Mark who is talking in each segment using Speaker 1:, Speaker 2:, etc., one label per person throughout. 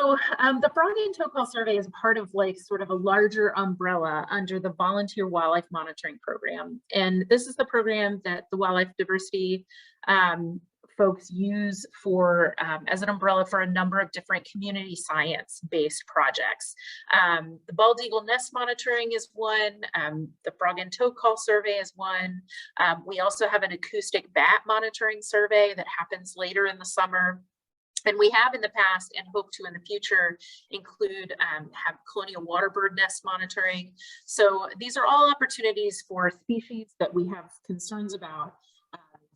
Speaker 1: So the frog and toad call survey is part of like sort of a larger umbrella under the Volunteer Wildlife Monitoring Program. And this is the program that the wildlife diversity folks use for as an umbrella for a number of different community science-based projects. The bald eagle nest monitoring is one, the frog and toad call survey is one. We also have an acoustic bat monitoring survey that happens later in the summer. And we have in the past and hope to in the future include have colonial waterbird nest monitoring. So these are all opportunities for species that we have concerns about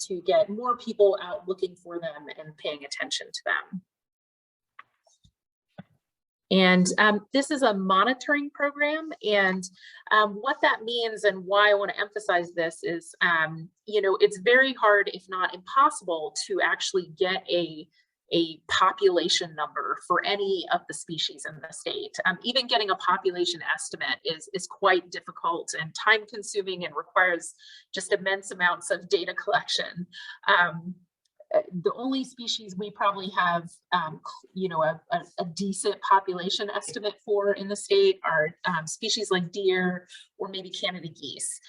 Speaker 1: to get more people out looking for them and paying attention to them. And this is a monitoring program, and what that means and why I want to emphasize this is, you know, it's very hard, if not impossible, to actually get a population number for any of the species in the state. Even getting a population estimate is quite difficult and time consuming and requires just immense amounts of data collection. The only species we probably have, you know, a decent population estimate for in the state are species like deer or maybe Canada geese.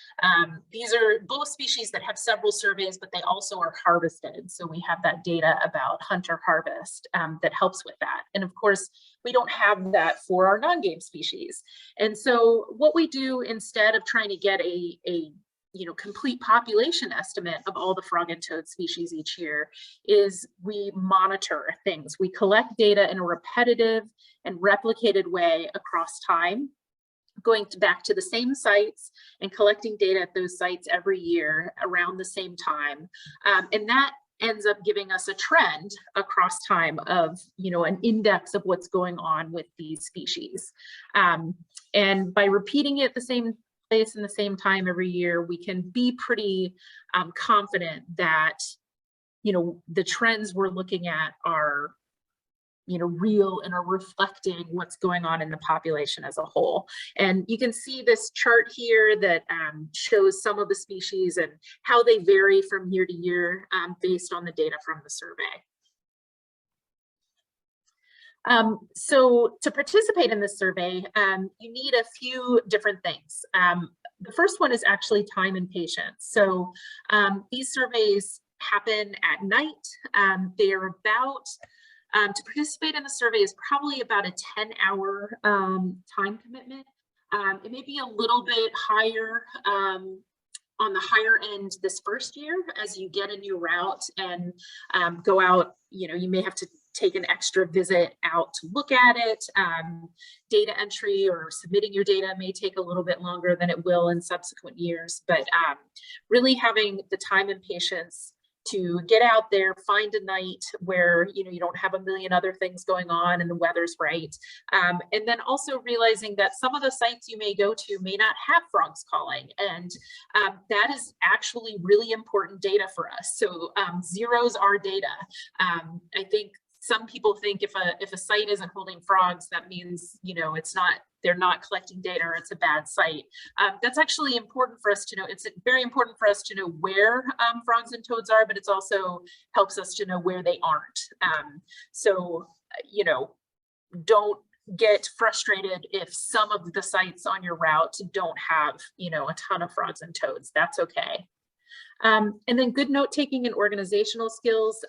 Speaker 1: These are both species that have several surveys, but they also are harvested. So we have that data about hunter harvest that helps with that. And of course, we don't have that for our non-game species. And so what we do instead of trying to get a you know, complete population estimate of all the frog and toad species each year is we monitor things. We collect data in a repetitive and replicated way across time, going back to the same sites and collecting data at those sites every year around the same time. And that ends up giving us a trend across time of, you know, an index of what's going on with these species. And by repeating it the same place in the same time every year, we can be pretty confident that, you know, the trends we're looking at are, you know, real and are reflecting what's going on in the population as a whole. And you can see this chart here that shows some of the species and how they vary from year to year based on the data from the survey. So to participate in this survey, you need a few different things. The first one is actually time and patience. So these surveys happen at night. They are about, to participate in the survey is probably about a 10-hour time commitment. It may be a little bit higher on the higher end this first year as you get a new route and go out, you know, you may have to take an extra visit out to look at it. Data entry or submitting your data may take a little bit longer than it will in subsequent years, but really having the time and patience to get out there, find a night where, you know, you don't have a million other things going on and the weather's right. And then also realizing that some of the sites you may go to may not have frogs calling. And that is actually really important data for us. So zeros are data. I think some people think if a site isn't holding frogs, that means, you know, it's not, they're not collecting data or it's a bad site. That's actually important for us to know. It's very important for us to know where frogs and toads are, but it's also helps us to know where they aren't. So, you know, don't get frustrated if some of the sites on your route don't have, you know, a ton of frogs and toads. That's okay. And then good note taking and organizational skills.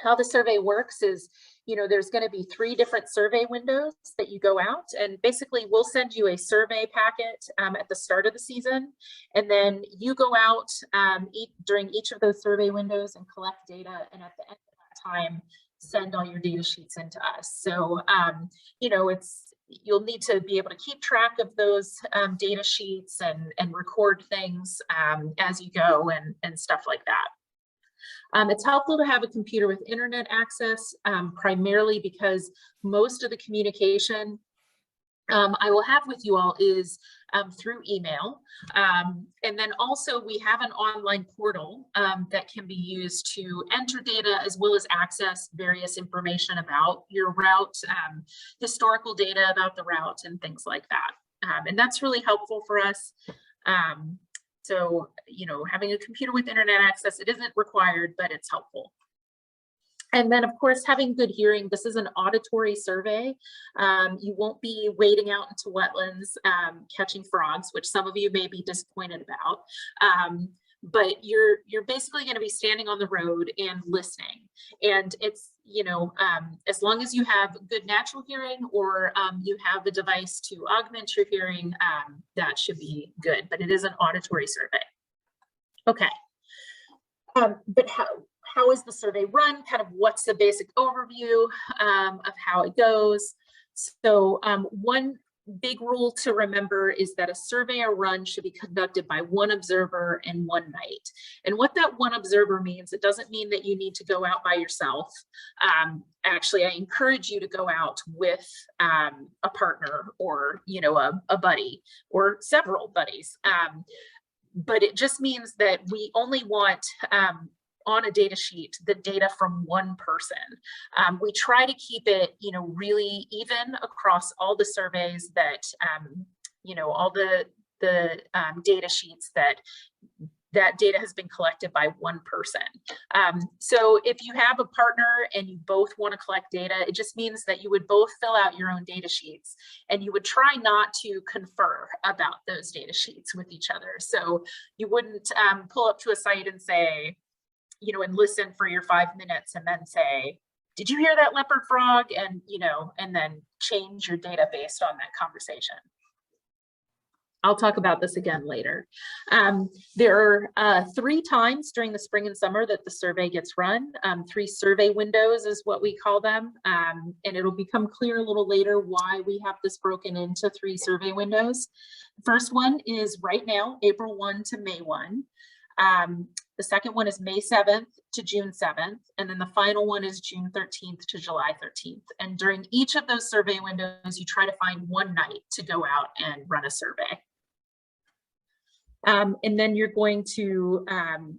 Speaker 1: How the survey works is, you know, there's going to be 3 different survey windows that you go out, and basically we'll send you a survey packet at the start of the season, and then you go out during each of those survey windows and collect data, and at the end of that time send all your data sheets into us. So you know, you'll need to be able to keep track of those data sheets and record things as you go and stuff like that. It's helpful to have a computer with internet access, primarily because most of the communication I will have with you all is through email. And then also we have an online portal that can be used to enter data as well as access various information about your route, historical data about the route and things like that. And that's really helpful for us. So, you know, having a computer with internet access, it isn't required, but it's helpful. And then, of course, having good hearing. This is an auditory survey. You won't be wading out into wetlands catching frogs, which some of you may be disappointed about. But you're basically going to be standing on the road and listening. And it's, you know, as long as you have good natural hearing or you have a device to augment your hearing, that should be good. But it is an auditory survey. Okay. But how is the survey run? Kind of what's the basic overview of how it goes? So one big rule to remember is that a survey or run should be conducted by one observer and one night. And what that one observer means, it doesn't mean that you need to go out by yourself. Actually, I encourage you to go out with a partner or, you know, a buddy or several buddies. But it just means that we only want on a data sheet the data from one person. We try to keep it, you know, really even across all the surveys that, you know, all the data sheets that data has been collected by one person. So if you have a partner and you both want to collect data, it just means that you would both fill out your own data sheets and you would try not to confer about those data sheets with each other. So you wouldn't pull up to a site and say, you know, and listen for your 5 minutes and then say, did you hear that leopard frog? And, you know, and then change your data based on that conversation. I'll talk about this again later. There are 3 times during the spring and summer that the survey gets run. 3 survey windows is what we call them. And it'll become clear a little later why we have this broken into 3 survey windows. The first one is right now, April 1 to May 1. The second one is May 7th to June 7th. And then the final one is June 13th to July 13th. And during each of those survey windows, you try to find one night to go out and run a survey. And then you're going to,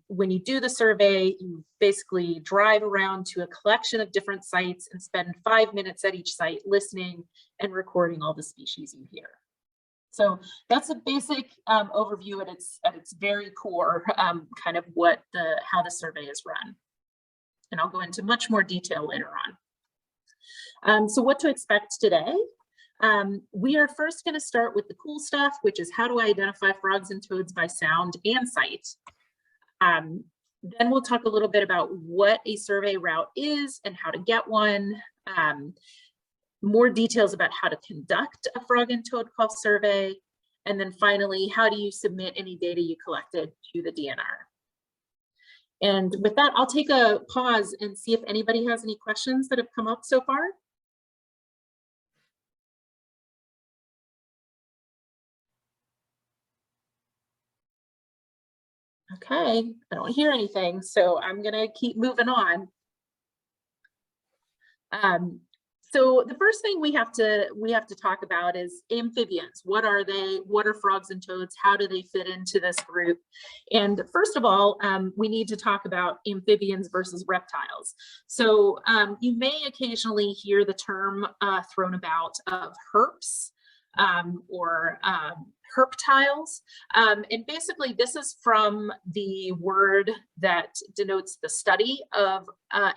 Speaker 1: when you do the survey, you basically drive around to a collection of different sites and spend 5 minutes at each site listening and recording all the species you hear. So that's a basic overview at its very core, kind of how the survey is run. And I'll go into much more detail later on. So what to expect today? We are first going to start with the cool stuff, which is how to identify frogs and toads by sound and sight. Then we'll talk a little bit about what a survey route is and how to get one. More details about how to conduct a frog and toad call survey. And then finally, how do you submit any data you collected to the DNR? And with that, I'll take a pause and see if anybody has any questions that have come up so far. Okay, I don't hear anything, so I'm gonna keep moving on. So the first thing we have to talk about is amphibians. What are they? What are frogs and toads? How do they fit into this group? And first of all, we need to talk about amphibians versus reptiles. So you may occasionally hear the term thrown about of herps or herptiles. And basically this is from the word that denotes the study of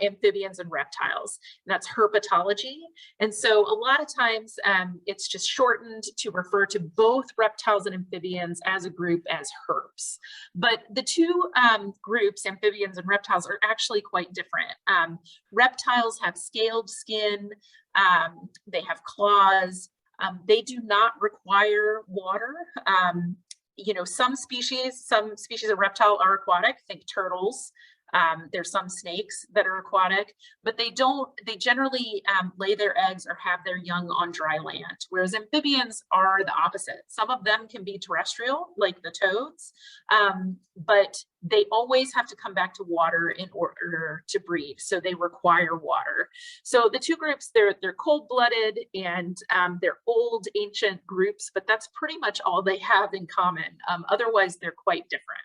Speaker 1: amphibians and reptiles. And that's herpetology. And so a lot of times it's just shortened to refer to both reptiles and amphibians as a group as herps. But the two groups, amphibians and reptiles, are actually quite different. Reptiles have scaled skin, they have claws, they do not require water. You know, some species of reptile are aquatic, think turtles. There's some snakes that are aquatic, but they generally lay their eggs or have their young on dry land, whereas amphibians are the opposite. Some of them can be terrestrial, like the toads, but they always have to come back to water in order to breed, so they require water. So the two groups, they're cold-blooded and they're old, ancient groups, but that's pretty much all they have in common. Otherwise, they're quite different.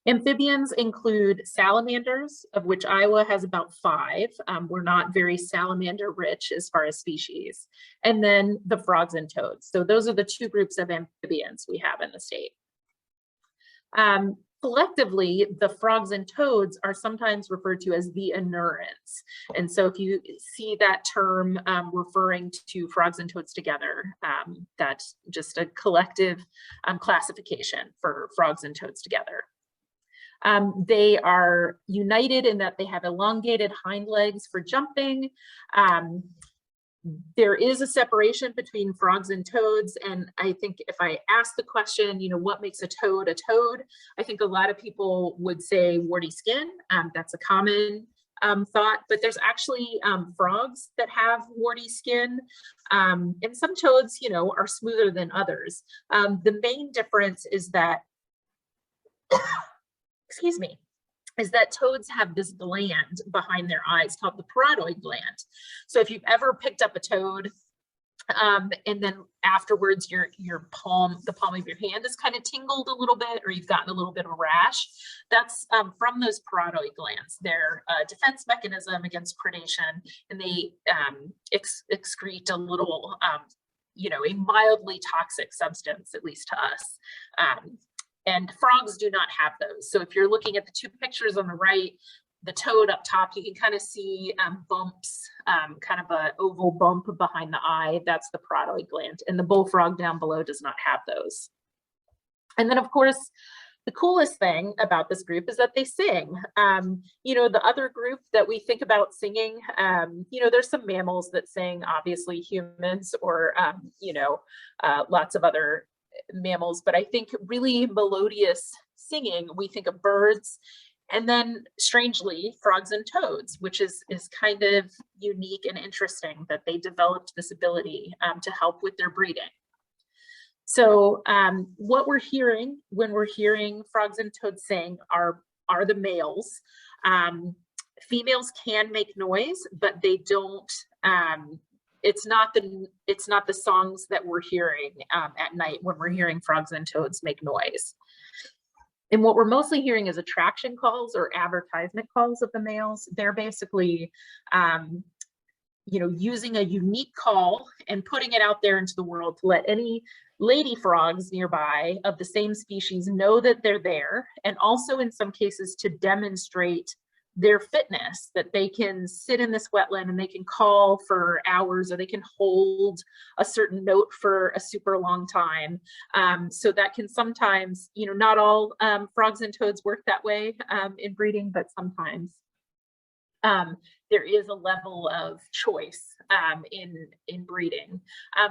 Speaker 1: Amphibians include salamanders, of which Iowa has about 5. We're not very salamander rich as far as species. And then the frogs and toads. So those are the two groups of amphibians we have in the state. Collectively, the frogs and toads are sometimes referred to as the anurans. And so if you see that term referring to frogs and toads together, that's just a collective classification for frogs and toads together. They are united in that they have elongated hind legs for jumping. There is a separation between frogs and toads, and I think if I ask the question, you know, what makes a toad, I think a lot of people would say warty skin. That's a common thought, but there's actually frogs that have warty skin, and some toads, you know, are smoother than others. The main difference is that, excuse me, is that toads have this gland behind their eyes called the parotoid gland. So if you've ever picked up a toad and then afterwards the palm of your hand is kind of tingled a little bit, or you've gotten a little bit of a rash, that's from those parotoid glands. They're a defense mechanism against predation, and they excrete a little, you know, a mildly toxic substance, at least to us. And frogs do not have those. So if you're looking at the two pictures on the right, the toad up top, you can kind of see bumps, kind of an oval bump behind the eye. That's the parotoid gland. And the bullfrog down below does not have those. And then, of course, the coolest thing about this group is that they sing. You know, the other group that we think about singing, you know, there's some mammals that sing, obviously humans or, you know, lots of other mammals, but I think really melodious singing, we think of birds, and then strangely frogs and toads, which is kind of unique and interesting that they developed this ability to help with their breeding. So what we're hearing when we're hearing frogs and toads sing are the males. Females can make noise, but they don't. It's not the songs that we're hearing at night when we're hearing frogs and toads make noise. And what we're mostly hearing is attraction calls or advertisement calls of the males. They're basically, you know, using a unique call and putting it out there into the world to let any lady frogs nearby of the same species know that they're there, and also in some cases to demonstrate their fitness, that they can sit in this wetland and they can call for hours, or they can hold a certain note for a super long time. So that can sometimes, you know, not all frogs and toads work that way in breeding, but sometimes there is a level of choice in breeding.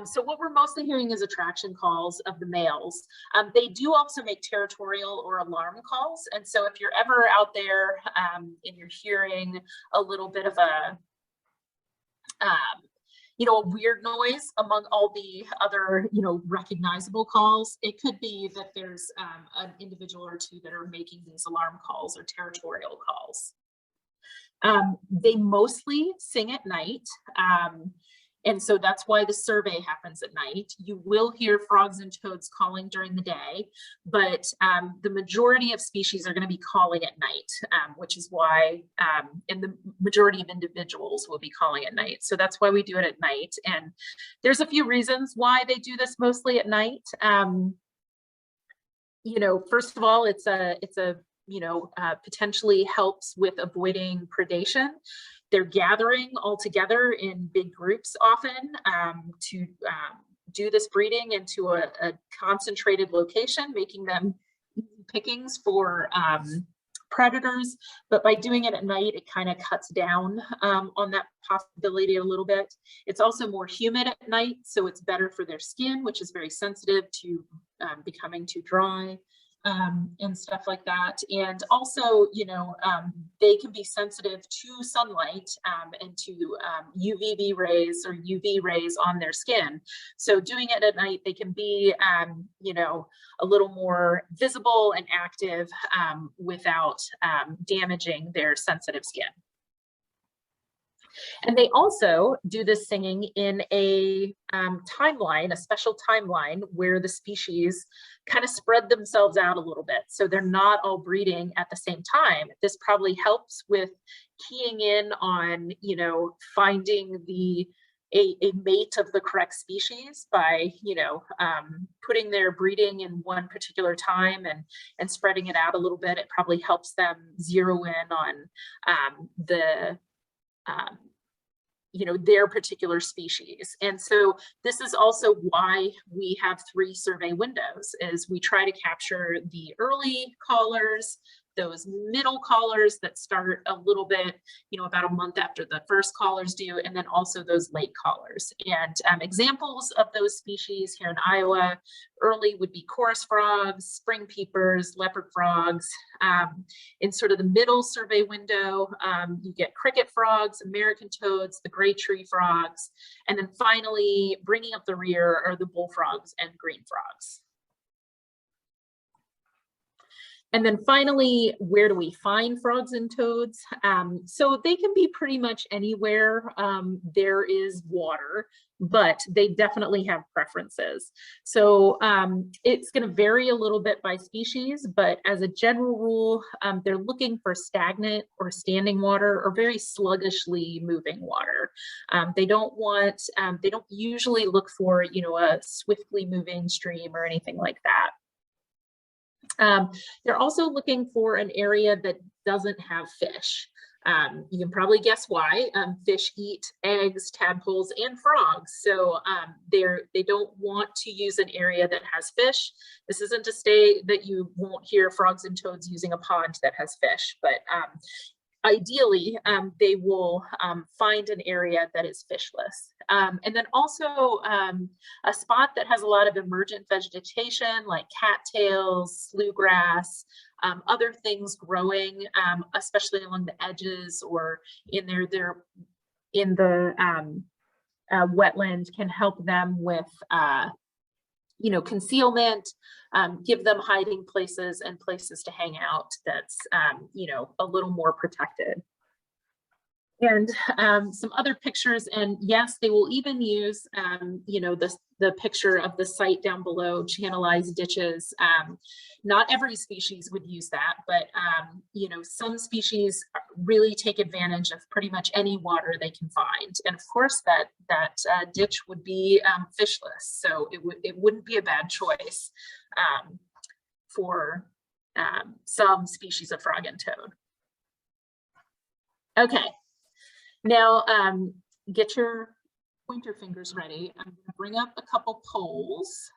Speaker 1: So what we're mostly hearing is attraction calls of the males. They do also make territorial or alarm calls. And so if you're ever out there and you're hearing a little bit of a, you know, a weird noise among all the other, you know, recognizable calls, it could be that there's an individual or two that are making these alarm calls or territorial calls. They mostly sing at night, and so that's why the survey happens at night. You will hear frogs and toads calling during the day, but the majority of species are going to be calling at night, which is why, and the majority of individuals will be calling at night. So that's why we do it at night. And there's a few reasons why they do this mostly at night. You know, first of all, it's a you know, potentially helps with avoiding predation. They're gathering all together in big groups often to do this breeding into a concentrated location, making them pickings for predators. But by doing it at night, it kind of cuts down on that possibility a little bit. It's also more humid at night, so it's better for their skin, which is very sensitive to becoming too dry. And stuff like that. And also, you know, they can be sensitive to sunlight and to UVB rays or UV rays on their skin. So doing it at night, they can be, you know, a little more visible and active without damaging their sensitive skin. And they also do this singing in a timeline, a special timeline where the species kind of spread themselves out a little bit. So they're not all breeding at the same time. This probably helps with keying in on, you know, finding the a mate of the correct species by, putting their breeding in one particular time and spreading it out a little bit. It probably helps them zero in on their particular species. And so this is also why we have 3 survey windows, is we try to capture the early callers, those middle callers that start a little bit, about a month after the first callers do, and then also those late callers. And examples of those species here in Iowa, early would be chorus frogs, spring peepers, leopard frogs. In sort of the middle survey window, you get cricket frogs, American toads, the gray tree frogs, and then finally bringing up the rear are the bullfrogs and green frogs. And then finally, where do we find frogs and toads? So they can be pretty much anywhere there is water, but they definitely have preferences. So it's going to vary a little bit by species, but as a general rule, they're looking for stagnant or standing water or very sluggishly moving water. They don't usually look for, a swiftly moving stream or anything like that. They're also looking for an area that doesn't have fish. You can probably guess why. Fish eat eggs, tadpoles, and frogs. So they don't want to use an area that has fish. This isn't to say that you won't hear frogs and toads using a pond that has fish, but ideally, they will find an area that is fishless. And then also a spot that has a lot of emergent vegetation like cattails, slewgrass, other things growing, especially along the edges or in the wetland, can help them with concealment, give them hiding places and places to hang out that's, a little more protected. And some other pictures, and yes, they will even use, the picture of the site down below, channelized ditches. Not every species would use that, but, some species really take advantage of pretty much any water they can find. And of course, that ditch would be fishless, so it wouldn't be a bad choice for some species of frog and toad. Okay. Now, get your pointer fingers ready. I'm going to bring up a couple polls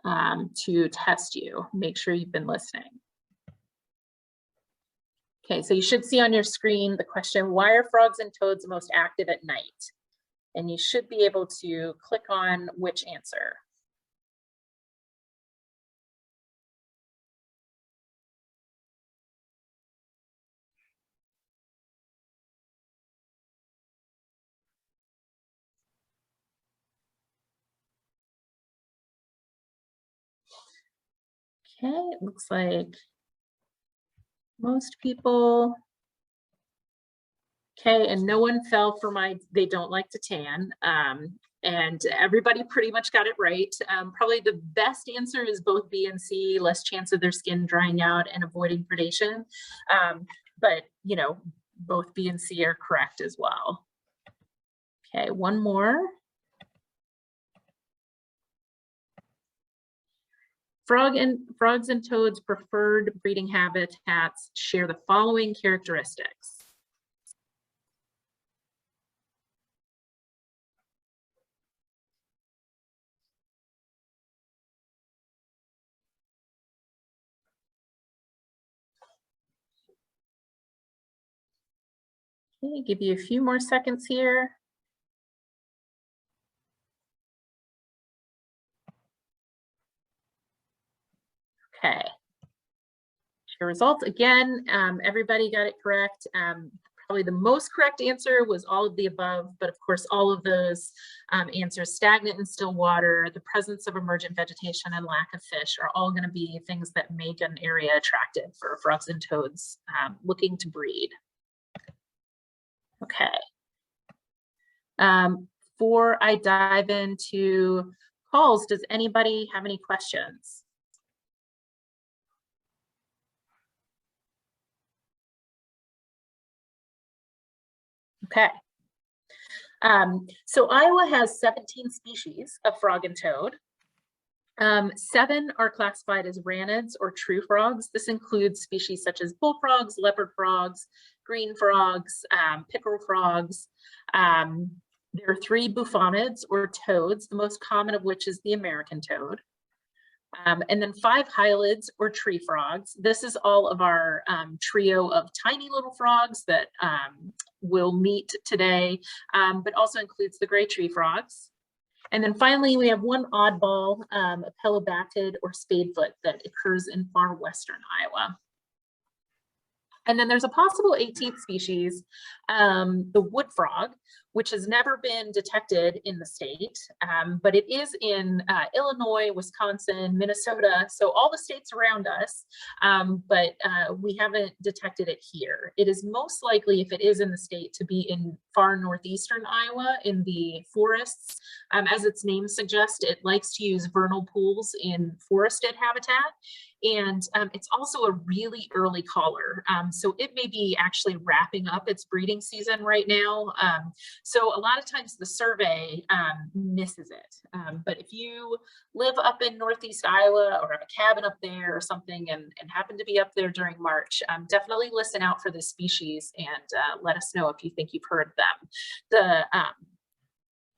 Speaker 1: to test you. Make sure you've been listening. Okay, so you should see on your screen the question, why are frogs and toads most active at night? And you should be able to click on which answer. Okay, it looks like most people. Okay, and no one fell for they don't like to tan. And everybody pretty much got it right. Probably the best answer is both B and C, less chance of their skin drying out and avoiding predation. But, both B and C are correct as well. Okay, one more. Frogs and toads' preferred breeding habitats share the following characteristics. Okay, give you a few more seconds here. Okay. Your results again, everybody got it correct. Probably the most correct answer was all of the above, but of course, all of those answers, stagnant and still water, the presence of emergent vegetation, and lack of fish are all going to be things that make an area attractive for frogs and toads looking to breed. Okay. Before I dive into calls, does anybody have any questions? Okay. So Iowa has 17 species of frog and toad. 7 are classified as ranids or true frogs. This includes species such as bullfrogs, leopard frogs, green frogs, pickerel frogs. There are 3 bufonids or toads, the most common of which is the American toad. And then 5 hylids or tree frogs. This is all of our trio of tiny little frogs that we'll meet today, but also includes the gray tree frogs. And then finally, we have 1 oddball, a pelobactid or spadefoot that occurs in far western Iowa. And then there's a possible 18th species, the wood frog, which has never been detected in the state, but it is in Illinois, Wisconsin, Minnesota, so all the states around us, but we haven't detected it here. It is most likely, if it is in the state, to be in far northeastern Iowa in the forests. As its name suggests, it likes to use vernal pools in forested habitat. And it's also a really early caller. So it may be actually wrapping up its breeding season right now. So a lot of times the survey misses it. But if you live up in Northeast Iowa or have a cabin up there or something and happen to be up there during March, definitely listen out for this species and let us know if you think you've heard of them. The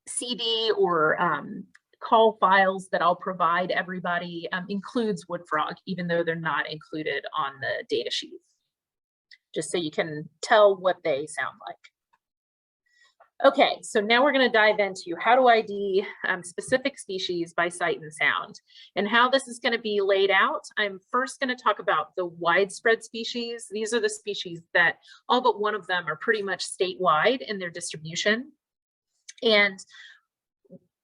Speaker 1: CD or call files that I'll provide everybody includes wood frog, even though they're not included on the data sheet, just so you can tell what they sound like. Okay, so now we're going to dive into how to ID specific species by sight and sound. And how this is going to be laid out, I'm first going to talk about the widespread species. These are the species that all but one of them are pretty much statewide in their distribution. And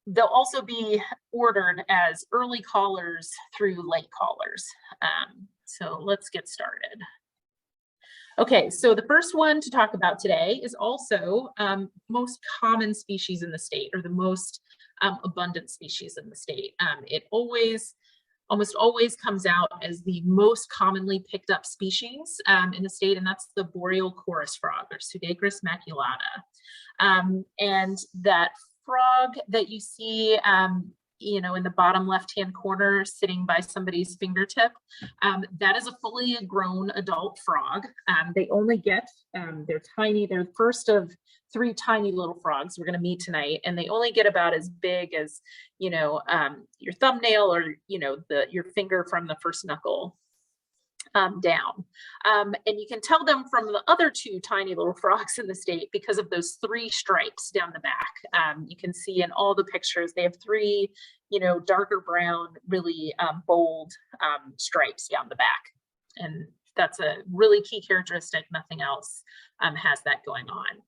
Speaker 1: they'll also be ordered as early callers through late callers. So let's get started. Okay, so the first one to talk about today is also most common species in the state, or the most abundant species in the state. It almost always comes out as the most commonly picked up species in the state, and that's the boreal chorus frog, or Pseudacris maculata. And that frog that you see you know, in the bottom left-hand corner sitting by somebody's fingertip, that is a fully grown adult frog. They only get, they're tiny, they're the first of 3 tiny little frogs we're going to meet tonight, and they only get about as big as, you know, your thumbnail or, you know, your finger from the first knuckle down. And you can tell them from the other 2 tiny little frogs in the state because of those 3 stripes down the back. You can see in all the pictures, they have 3, you know, darker brown, really bold stripes down the back. And that's a really key characteristic. Nothing else has that going on.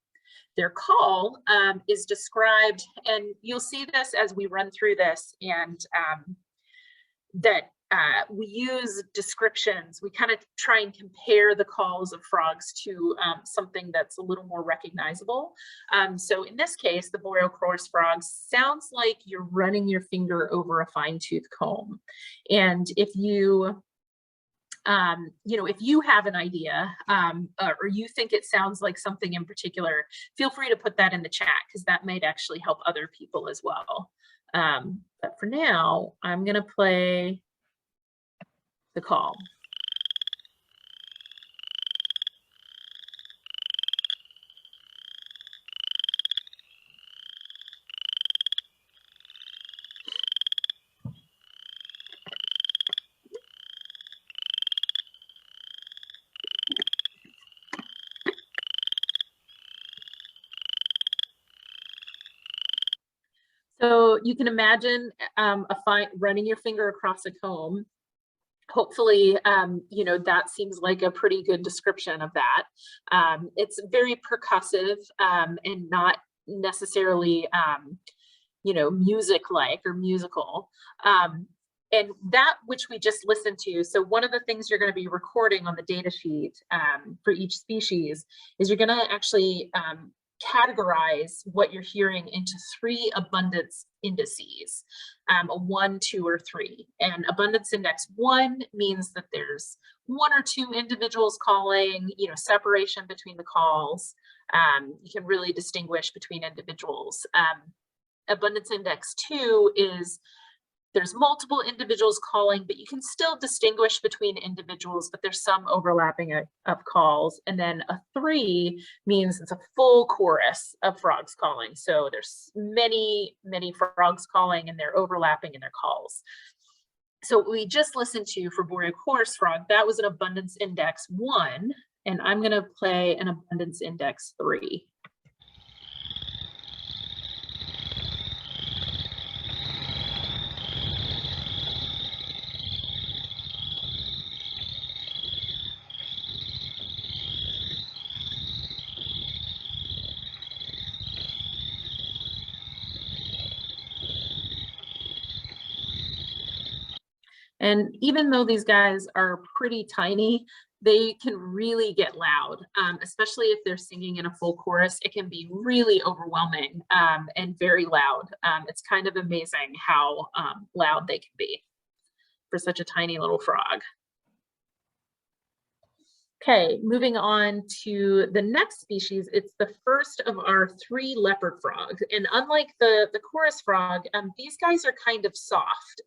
Speaker 1: Their call is described, and you'll see this as we run through this, and that we use descriptions. We kind of try and compare the calls of frogs to something that's a little more recognizable. So in this case, the boreal chorus frog sounds like you're running your finger over a fine-tooth comb. And if you, you know, if you have an idea or you think it sounds like something in particular, feel free to put that in the chat, because that might actually help other people as well. But for now, I'm going to play the call. So you can imagine running your finger across a comb. Hopefully, you know, that seems like a pretty good description of that. It's very percussive and not necessarily, you know, music-like or musical. And that which we just listened to, so one of the things you're going to be recording on the data sheet for each species is you're going to actually categorize what you're hearing into 3 abundance indices, a 1, 2, or 3. And abundance index 1 means that there's 1 or 2 individuals calling, you know, separation between the calls. You can really distinguish between individuals. Abundance index 2 is there's multiple individuals calling, but you can still distinguish between individuals, but there's some overlapping of calls. And then a 3 means it's a full chorus of frogs calling. So there's many, many frogs calling, and they're overlapping in their calls. So what we just listened to for boreal chorus frog, that was an abundance index 1, and I'm going to play an abundance index 3. And even though these guys are pretty tiny, they can really get loud, especially if they're singing in a full chorus. It can be really overwhelming and very loud. It's kind of amazing how loud they can be for such a tiny little frog. Okay, moving on to the next species. It's the first of our 3 leopard frogs. And unlike the chorus frog, these guys are kind of soft.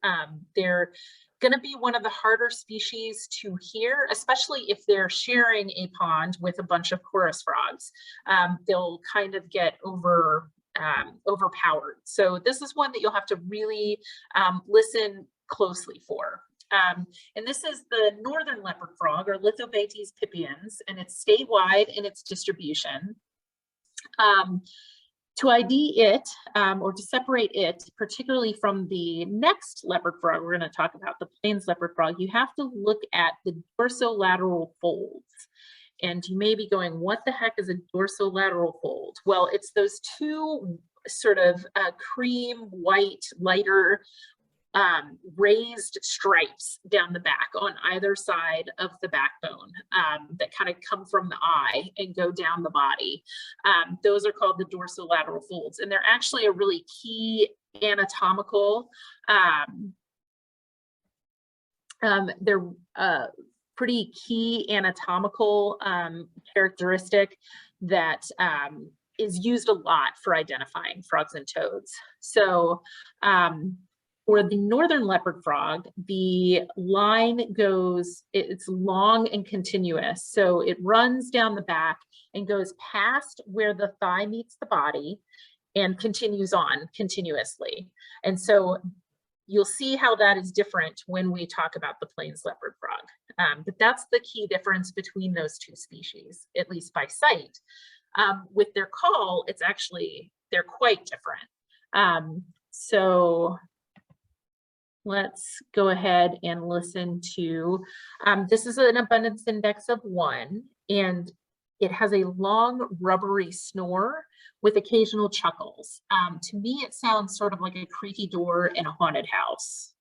Speaker 1: They're going to be one of the harder species to hear, especially if they're sharing a pond with a bunch of chorus frogs. They'll kind of get overpowered. So this is one that you'll have to really listen closely for. And this is the northern leopard frog, or Lithobates pipiens, and it's statewide in its distribution. To ID it, or to separate it, particularly from the next leopard frog we're going to talk about, the plains leopard frog, you have to look at the dorsolateral folds. And you may be going, what the heck is a dorsolateral fold? Well, it's those 2 sort of cream white, lighter, raised stripes down the back on either side of the backbone that kind of come from the eye and go down the body. Those are called the dorsolateral folds, and they're actually a really key anatomical, they're pretty key anatomical characteristic that is used a lot for identifying frogs and toads. So for the northern leopard frog, the line goes, it's long and continuous. So it runs down the back and goes past where the thigh meets the body and continues on continuously. And so you'll see how that is different when we talk about the plains leopard frog. But that's the key difference between those 2 species, at least by sight. With their call, it's actually, they're quite different. So let's go ahead and listen to, this is an abundance index of 1, and it has a long rubbery snore with occasional chuckles. To me, it sounds sort of like a creaky door in a haunted house.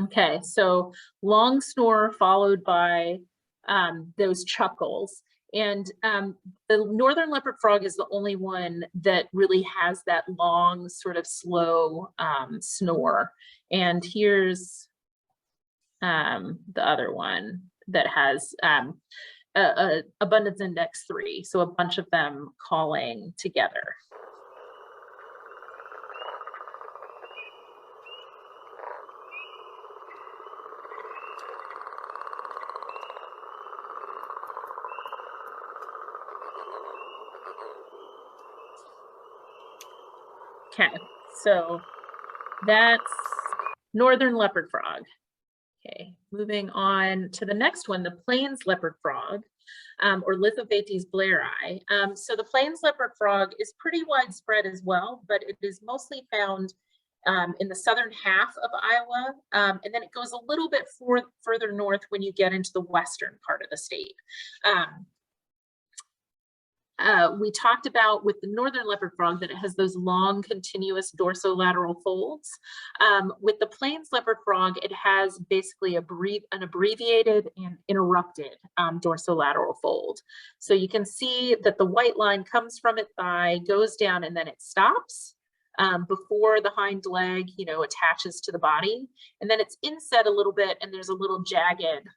Speaker 1: Okay, so long snore followed by those chuckles. And the northern leopard frog is the only one that really has that long, sort of slow snore. And here's the other one that has abundance index 3. So a bunch of them calling together. Okay, so that's northern leopard frog. Okay, moving on to the next one, the plains leopard frog, or Lithobates blairi. So the plains leopard frog is pretty widespread as well, but it is mostly found in the southern half of Iowa, and then it goes a little bit further north when you get into the western part of the state. We talked about with the northern leopard frog that it has those long continuous dorsolateral folds. With the plains leopard frog, it has basically an abbreviated and interrupted dorsolateral fold. So you can see that the white line comes from its thigh, goes down, and then it stops before the hind leg, attaches to the body. And then it's inset a little bit, and there's a little jagged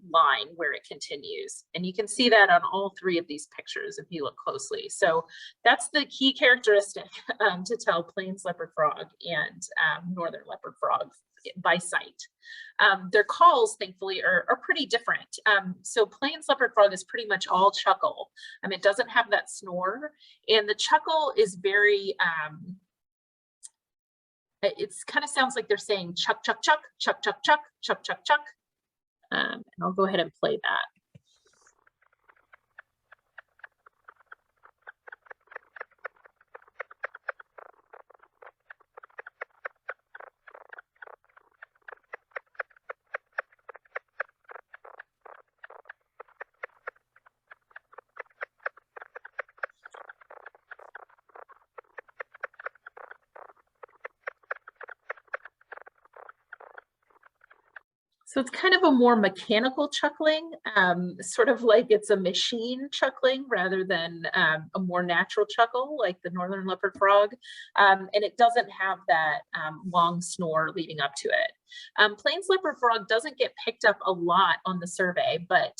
Speaker 1: line where it continues. And you can see that on all three of these pictures if you look closely. So that's the key characteristic to tell plains leopard frog and northern leopard frog by sight. Their calls, thankfully, are pretty different. So plains leopard frog is pretty much all chuckle. It doesn't have that snore, and the chuckle is very, it kind of sounds like they're saying chuck, chuck, chuck, chuck, chuck, chuck, chuck, chuck, chuck. And I'll go ahead and play that. So it's kind of a more mechanical chuckling, sort of like it's a machine chuckling rather than a more natural chuckle like the northern leopard frog. And it doesn't have that long snore leading up to it. Plains leopard frog doesn't get picked up a lot on the survey, but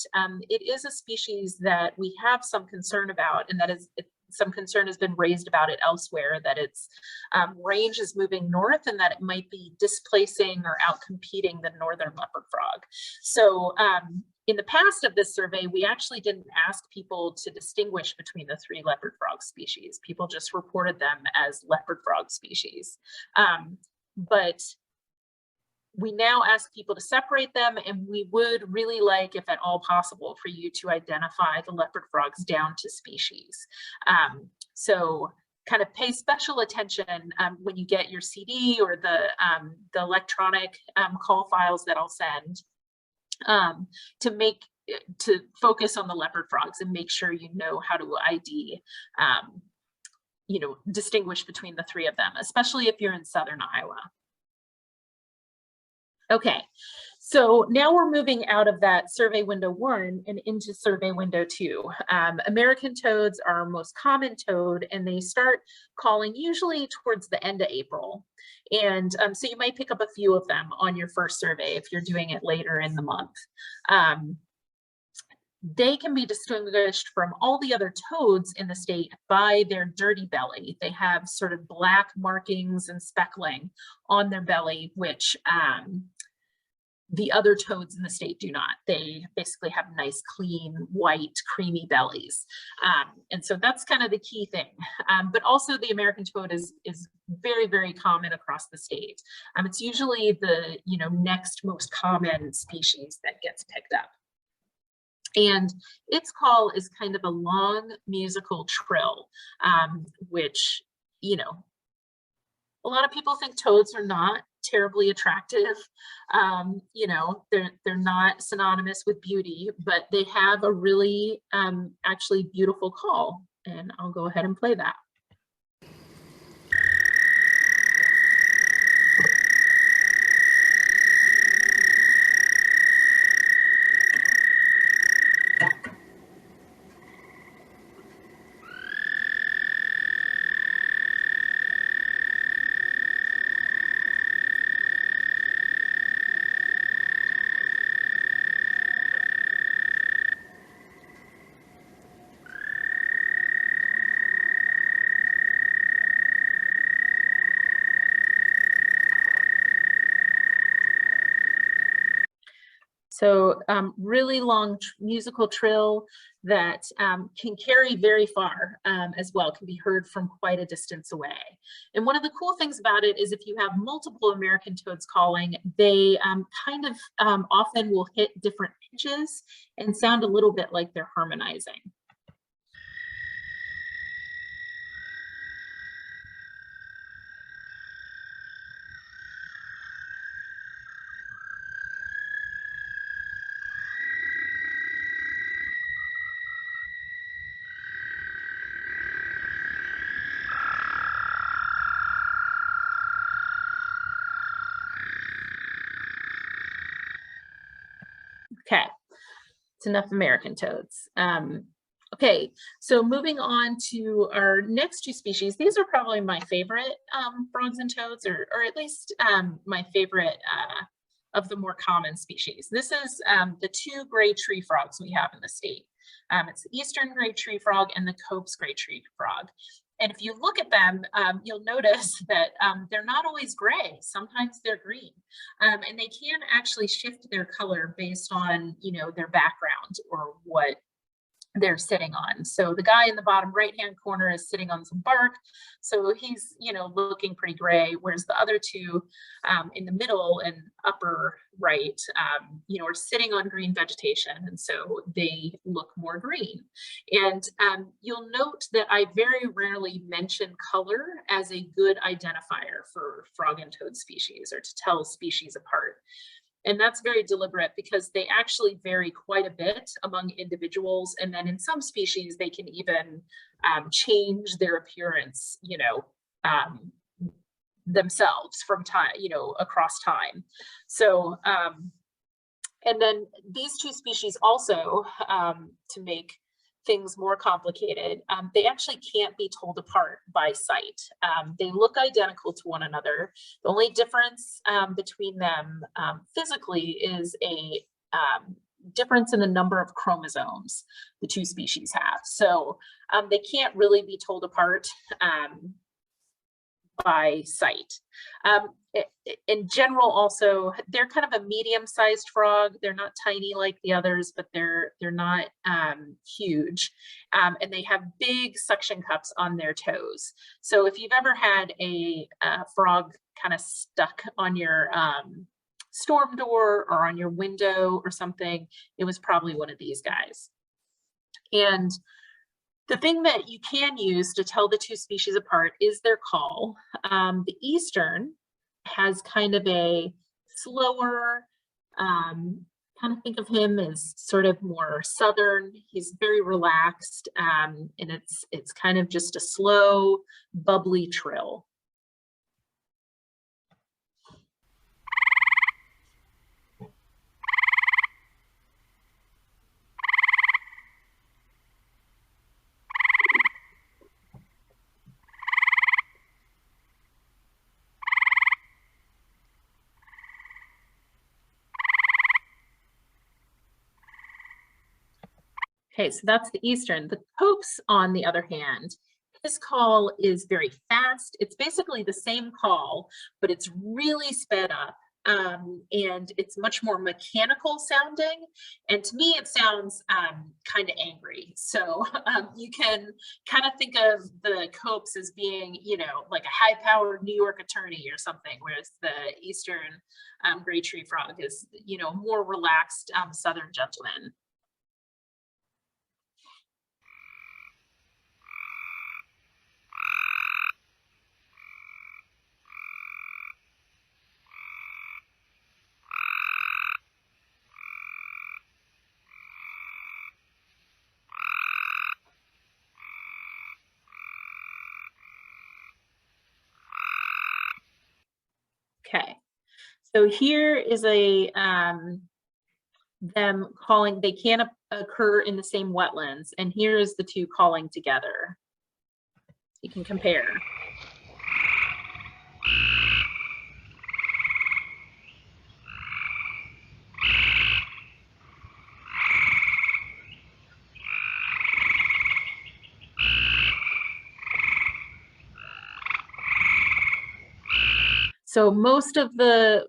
Speaker 1: it is a species that we have some concern about, and that is some concern has been raised about it elsewhere, that its range is moving north and that it might be displacing or outcompeting the northern leopard frog. So in the past of this survey, we actually didn't ask people to distinguish between the three leopard frog species. People just reported them as leopard frog species. But we now ask people to separate them, and we would really like, if at all possible, for you to identify the leopard frogs down to species. So kind of pay special attention when you get your CD or the electronic call files that I'll send to focus on the leopard frogs and make sure you know how to ID, distinguish between the three of them, especially if you're in southern Iowa. Okay, so now we're moving out of that survey window 1 and into survey window 2. American toads are our most common toad, and they start calling usually towards the end of April. And so you might pick up a few of them on your first survey if you're doing it later in the month. They can be distinguished from all the other toads in the state by their dirty belly. They have sort of black markings and speckling on their belly, which the other toads in the state do not. They basically have nice, clean, white, creamy bellies. And so that's kind of the key thing. But also the American toad is very, very common across the state. It's usually the next most common species that gets picked up. And its call is kind of a long musical trill, which, a lot of people think toads are not terribly attractive. They're not synonymous with beauty, but they have a really actually beautiful call. And I'll go ahead and play that. So really long musical trill that can carry very far as well, can be heard from quite a distance away. And one of the cool things about it is if you have multiple American toads calling, they kind of often will hit different pitches and sound a little bit like they're harmonizing. Okay, it's enough American toads. Okay, so moving on to our next two species. These are probably my favorite frogs and toads, or at least my favorite of the more common species. This is the two gray tree frogs we have in the state. It's the eastern gray tree frog and the Cope's gray tree frog. And if you look at them, you'll notice that they're not always gray. Sometimes they're green, and they can actually shift their color based on, you know, their background or what they're sitting on. So the guy in the bottom right-hand corner is sitting on some bark. So he's, you know, looking pretty gray, whereas the other two in the middle and upper right, you know, are sitting on green vegetation. And so they look more green. And you'll note that I very rarely mention color as a good identifier for frog and toad species, or to tell species apart. And that's very deliberate because they actually vary quite a bit among individuals. And then in some species, they can even change their appearance, you know, themselves from time, you know, across time. So, and then these two species also, to make things more complicated, they actually can't be told apart by sight. They look identical to one another. The only difference between them physically is a difference in the number of chromosomes the two species have. So they can't really be told apart by sight. In general, also, they're kind of a medium-sized frog. They're not tiny like the others, but they're not huge. And they have big suction cups on their toes. So if you've ever had a frog kind of stuck on your storm door or on your window or something, it was probably one of these guys. And the thing that you can use to tell the two species apart is their call. The eastern has kind of a slower, kind of think of him as sort of more southern. He's very relaxed, and it's kind of just a slow, bubbly trill. Okay, so that's the eastern. The Cope's, on the other hand, his call is very fast. It's basically the same call, but it's really sped up, and it's much more mechanical sounding. And to me, it sounds kind of angry. So you can kind of think of the Cope's as being, you know, like a high-powered New York attorney or something, whereas the eastern gray tree frog is, you know, more relaxed southern gentleman. Okay, so here is a them calling. They can't occur in the same wetlands, and here is the two calling together. You can compare. So most of the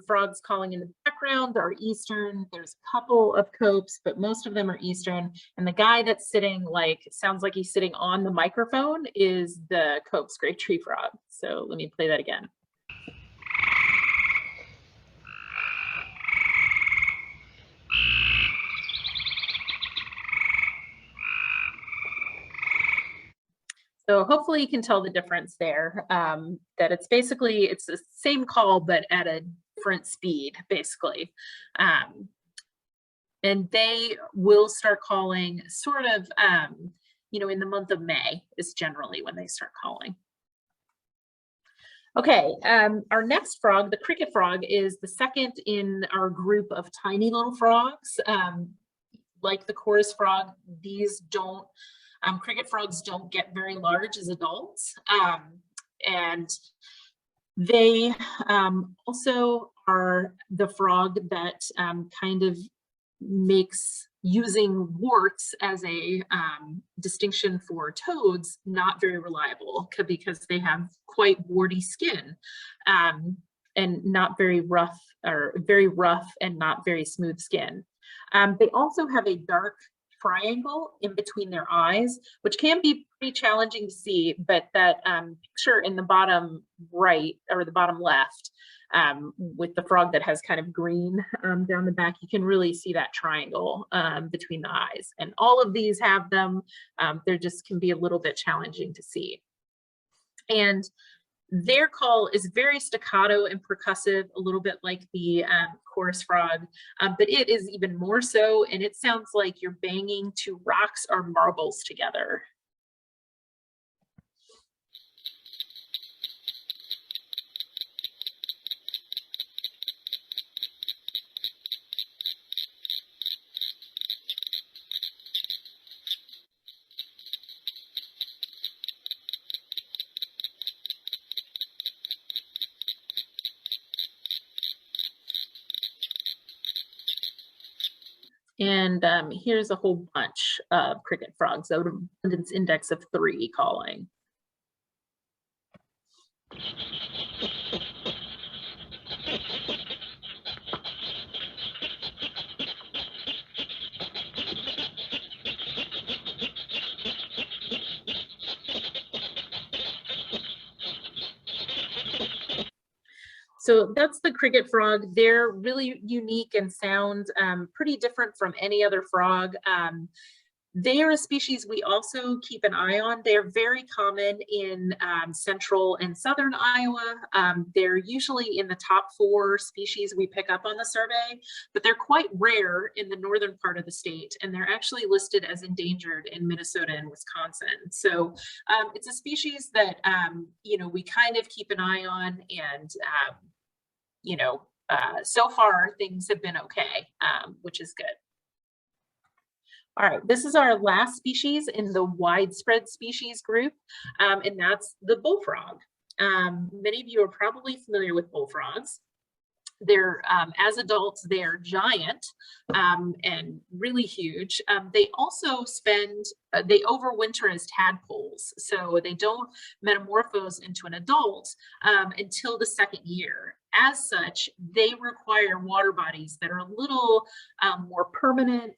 Speaker 1: frogs calling in the background are eastern. There's a couple of Copes, but most of them are eastern. And the guy that's sitting, like, sounds like he's sitting on the microphone, is the Cope's gray tree frog. So let me play that again. So hopefully you can tell the difference there, that it's basically, it's the same call, but at a different speed, basically. And they will start calling sort of, you know, in the month of May is generally when they start calling. Okay, our next frog, the cricket frog, is the second in our group of tiny little frogs. Like the chorus frog, these don't, cricket frogs don't get very large as adults. And they also are the frog that kind of makes using warts as a distinction for toads not very reliable, because they have quite warty skin and not very rough, or very rough and not very smooth skin. They also have a dark triangle in between their eyes, which can be pretty challenging to see, but that picture in the bottom right, or the bottom left, with the frog that has kind of green down the back, you can really see that triangle between the eyes. And all of these have them. They just can be a little bit challenging to see. And their call is very staccato and percussive, a little bit like the chorus frog, but it is even more so, and it sounds like you're banging two rocks or marbles together. And here's a whole bunch of cricket frogs, out of abundance index of 3 calling. So that's the cricket frog. They're really unique and sound pretty different from any other frog. They are a species we also keep an eye on. They're very common in central and southern Iowa. They're usually in the top 4 species we pick up on the survey, but they're quite rare in the northern part of the state, and they're actually listed as endangered in Minnesota and Wisconsin. So it's a species that you know, we kind of keep an eye on, and you know, so far things have been okay, which is good. All right, this is our last species in the widespread species group, and that's the bullfrog. Many of you are probably familiar with bullfrogs. They're, as adults, they're giant and really huge. They also they overwinter as tadpoles. So they don't metamorphose into an adult until the 2nd year. As such, they require water bodies that are a little more permanent,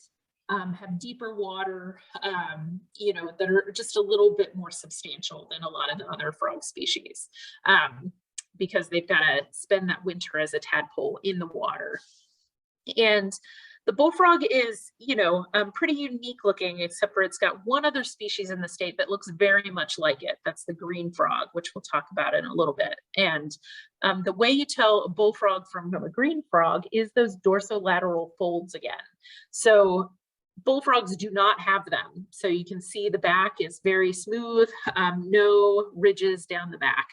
Speaker 1: have deeper water, you know, that are just a little bit more substantial than a lot of the other frog species, because they've got to spend that winter as a tadpole in the water. And the bullfrog is, you know, pretty unique looking, except for it's got one other species in the state that looks very much like it. That's the green frog, which we'll talk about in a little bit. And the way you tell a bullfrog from a green frog is those dorsolateral folds again. So bullfrogs do not have them. So you can see the back is very smooth, no ridges down the back.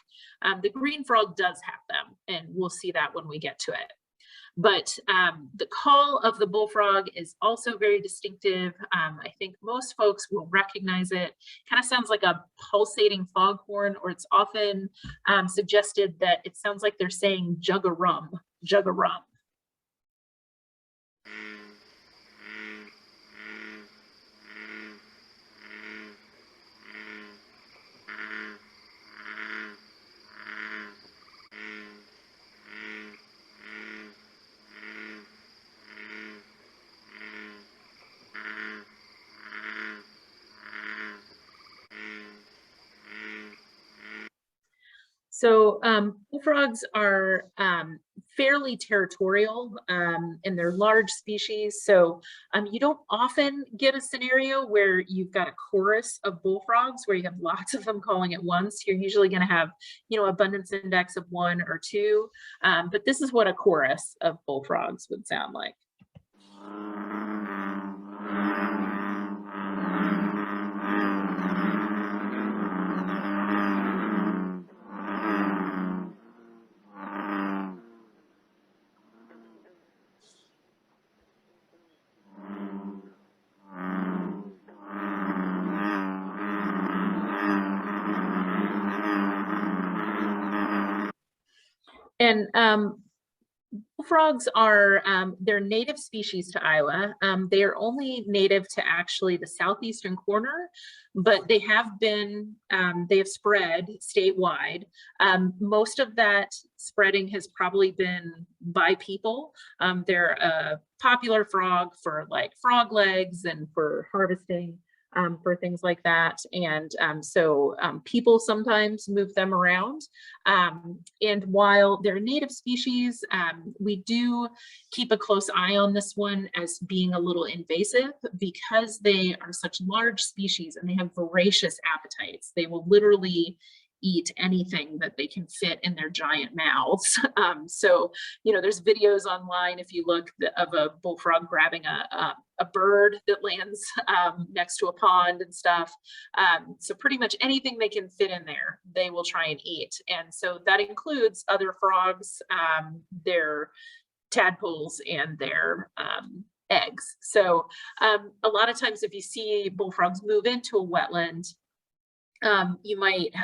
Speaker 1: The green frog does have them, and we'll see that when we get to it. But the call of the bullfrog is also very distinctive. I think most folks will recognize it. Kind of sounds like a pulsating foghorn, or it's often suggested that it sounds like they're saying jug a rum, jug a rum. So bullfrogs are fairly territorial, and they're large species. So you don't often get a scenario where you've got a chorus of bullfrogs where you have lots of them calling at once. You're usually going to have, you know, abundance index of 1 or 2. But this is what a chorus of bullfrogs would sound like. And bullfrogs are, they're native species to Iowa. They are only native to actually the southeastern corner, but they have spread statewide. Most of that spreading has probably been by people. They're a popular frog for like frog legs and for harvesting. For things like that. And so people sometimes move them around. And while they're native species, we do keep a close eye on this one as being a little invasive because they are such large species and they have voracious appetites. They will literally eat anything that they can fit in their giant mouths. So, you know, there's videos online if you look of a bullfrog grabbing a bird that lands next to a pond and stuff. So pretty much anything they can fit in there, they will try and eat. And so that includes other frogs, their tadpoles and their eggs. So a lot of times if you see bullfrogs move into a wetland, you might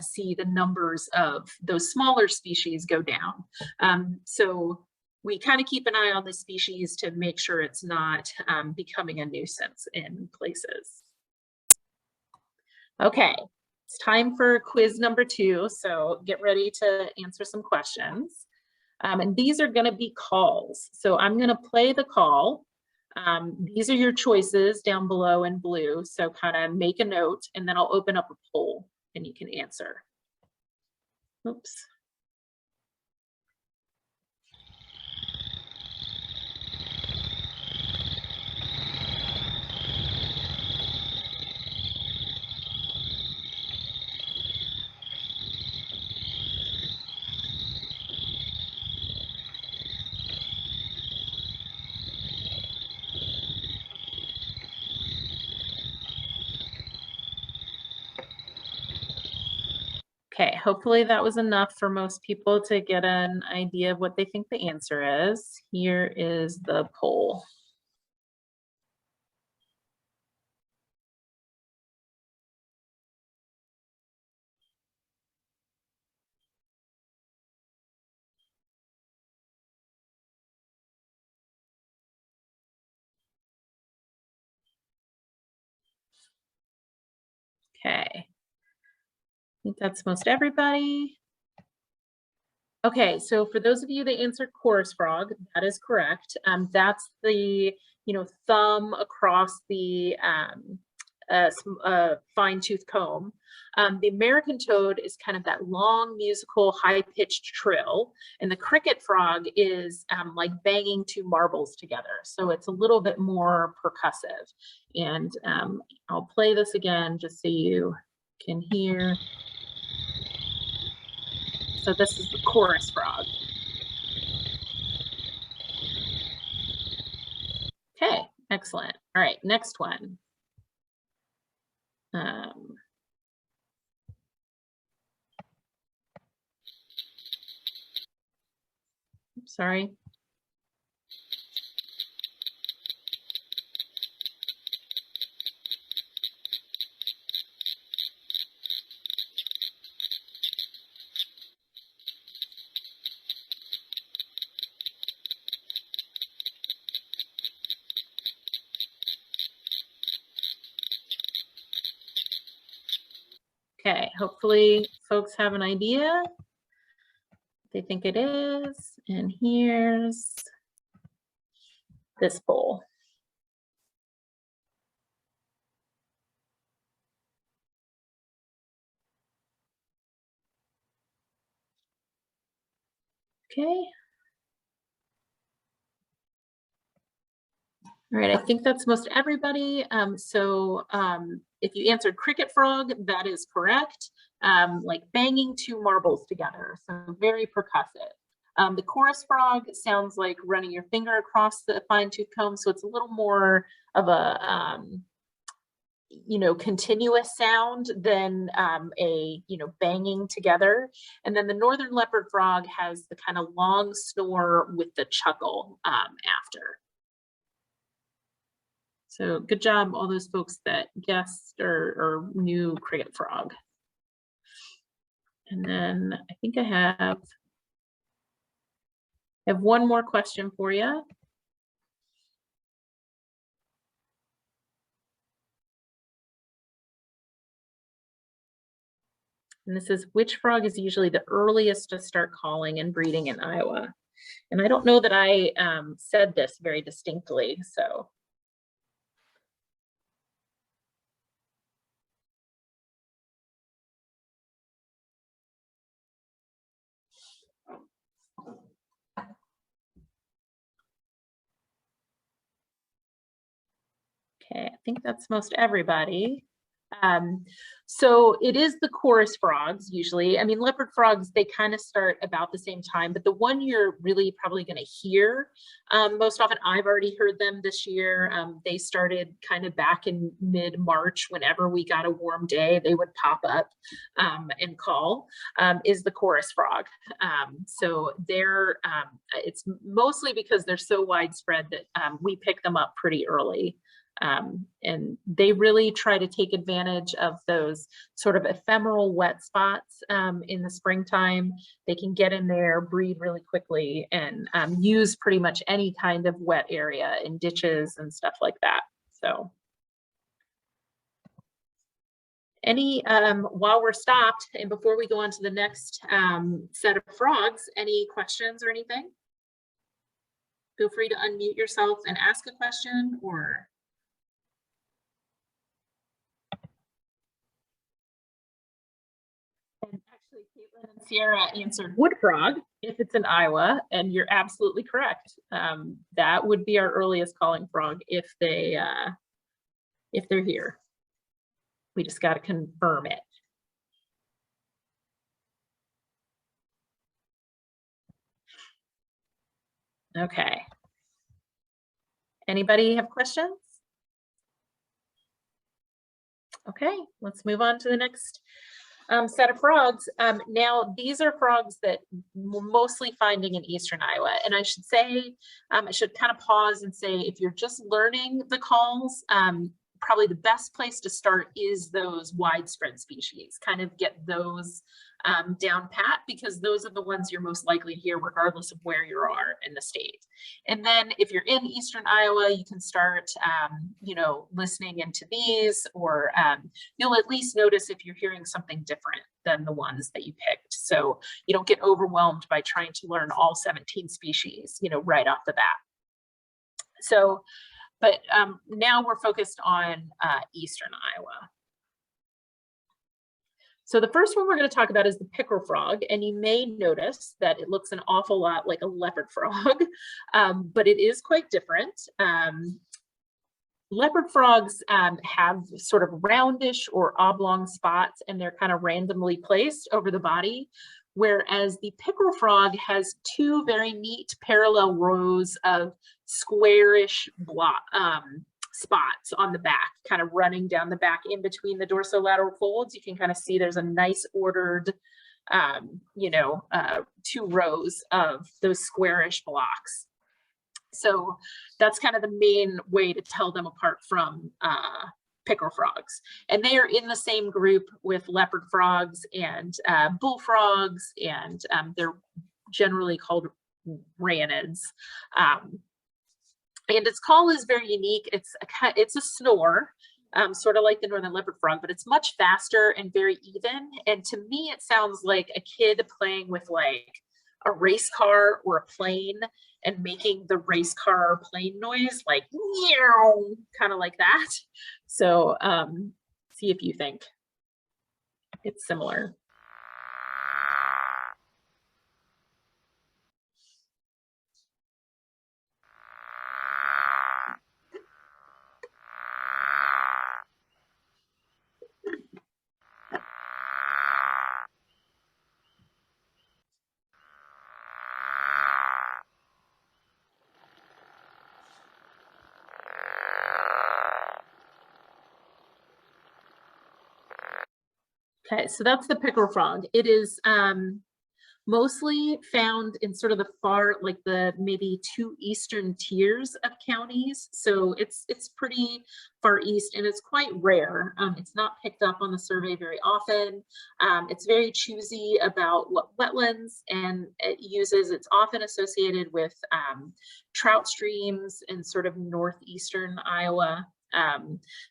Speaker 1: see the numbers of those smaller species go down. So we kind of keep an eye on the species to make sure it's not becoming a nuisance in places. Okay, it's time for quiz number 2. So get ready to answer some questions. And these are going to be calls. So I'm going to play the call. These are your choices down below in blue. So kind of make a note and then I'll open up a poll and you can answer. Oops. Okay, hopefully that was enough for most people to get an idea of what they think the answer is. Here is the poll. Okay, I think that's most everybody. Okay, so for those of you that answered chorus frog, that is correct. That's the, thumb across the fine-tooth comb. The American toad is kind of that long, musical, high-pitched trill, and the cricket frog is like banging 2 marbles together. So it's a little bit more percussive. And I'll play this again just so you can hear. So this is the chorus frog. Okay, excellent. All right, next one. Sorry. Okay, hopefully folks have an idea. They think it is, and here's this poll. Okay. All right, I think that's most everybody. If you answered cricket frog, that is correct. Like banging 2 marbles together, so very percussive. The chorus frog sounds like running your finger across the fine-tooth comb, so it's a little more of a continuous sound than a banging together. And then the northern leopard frog has the kind of long snore with the chuckle after. So good job, all those folks that guessed or knew cricket frog. And then I think I have I have one more question for you. And this is, which frog is usually the earliest to start calling and breeding in Iowa? And I don't know that I said this very distinctly, so. Okay, I think that's most everybody. So it is the chorus frogs usually. I mean, leopard frogs, they kind of start about the same time, but the one you're really probably going to hear most often, I've already heard them this year. They started kind of back in mid-March. Whenever we got a warm day, they would pop up and call, is the chorus frog. So they're, it's mostly because they're so widespread that we pick them up pretty early. And they really try to take advantage of those sort of ephemeral wet spots in the springtime. They can get in there, breed really quickly, and use pretty much any kind of wet area in ditches and stuff like that. So any, while we're stopped and before we go on to the next set of frogs, any questions or anything? Feel free to unmute yourself and ask a question, or and actually, Caitlin and Sierra answered wood frog if it's in Iowa, and you're absolutely correct. That would be our earliest calling frog if they're here. We just got to confirm it. Okay. Anybody have questions? Okay, let's move on to the next set of frogs. Now, these are frogs that we're mostly finding in eastern Iowa. And I should say, I should kind of pause and say, if you're just learning the calls, probably the best place to start is those widespread species. Kind of get those down pat, because those are the ones you're most likely to hear regardless of where you are in the state. And then if you're in eastern Iowa, you can start, you know, listening into these, or you'll at least notice if you're hearing something different than the ones that you picked. So you don't get overwhelmed by trying to learn all 17 species, you know, right off the bat. So, but now we're focused on eastern Iowa. So the first one we're going to talk about is the pickerel frog, and you may notice that it looks an awful lot like a leopard frog, but it is quite different. Leopard frogs have sort of roundish or oblong spots, and they're kind of randomly placed over the body, whereas the pickerel frog has two very neat parallel rows of squarish spots on the back, kind of running down the back in between the dorsolateral folds. You can kind of see there's a nice ordered, you know, two rows of those squarish blocks. So that's kind of the main way to tell them apart from pickerel frogs. And they are in the same group with leopard frogs and bullfrogs, and they're generally called ranids. And its call is very unique. It's a snore, sort of like the northern leopard frog, but it's much faster and very even. And to me, it sounds like a kid playing with like a race car or a plane and making the race car or plane noise, like meow, kind of like that. So see if you think it's similar. Okay, so that's the pickerel frog. It is mostly found in sort of the far, like the maybe 2 eastern tiers of counties. So it's pretty far east and it's quite rare. It's not picked up on the survey very often. It's very choosy about what wetlands and it uses. It's often associated with trout streams in sort of northeastern Iowa.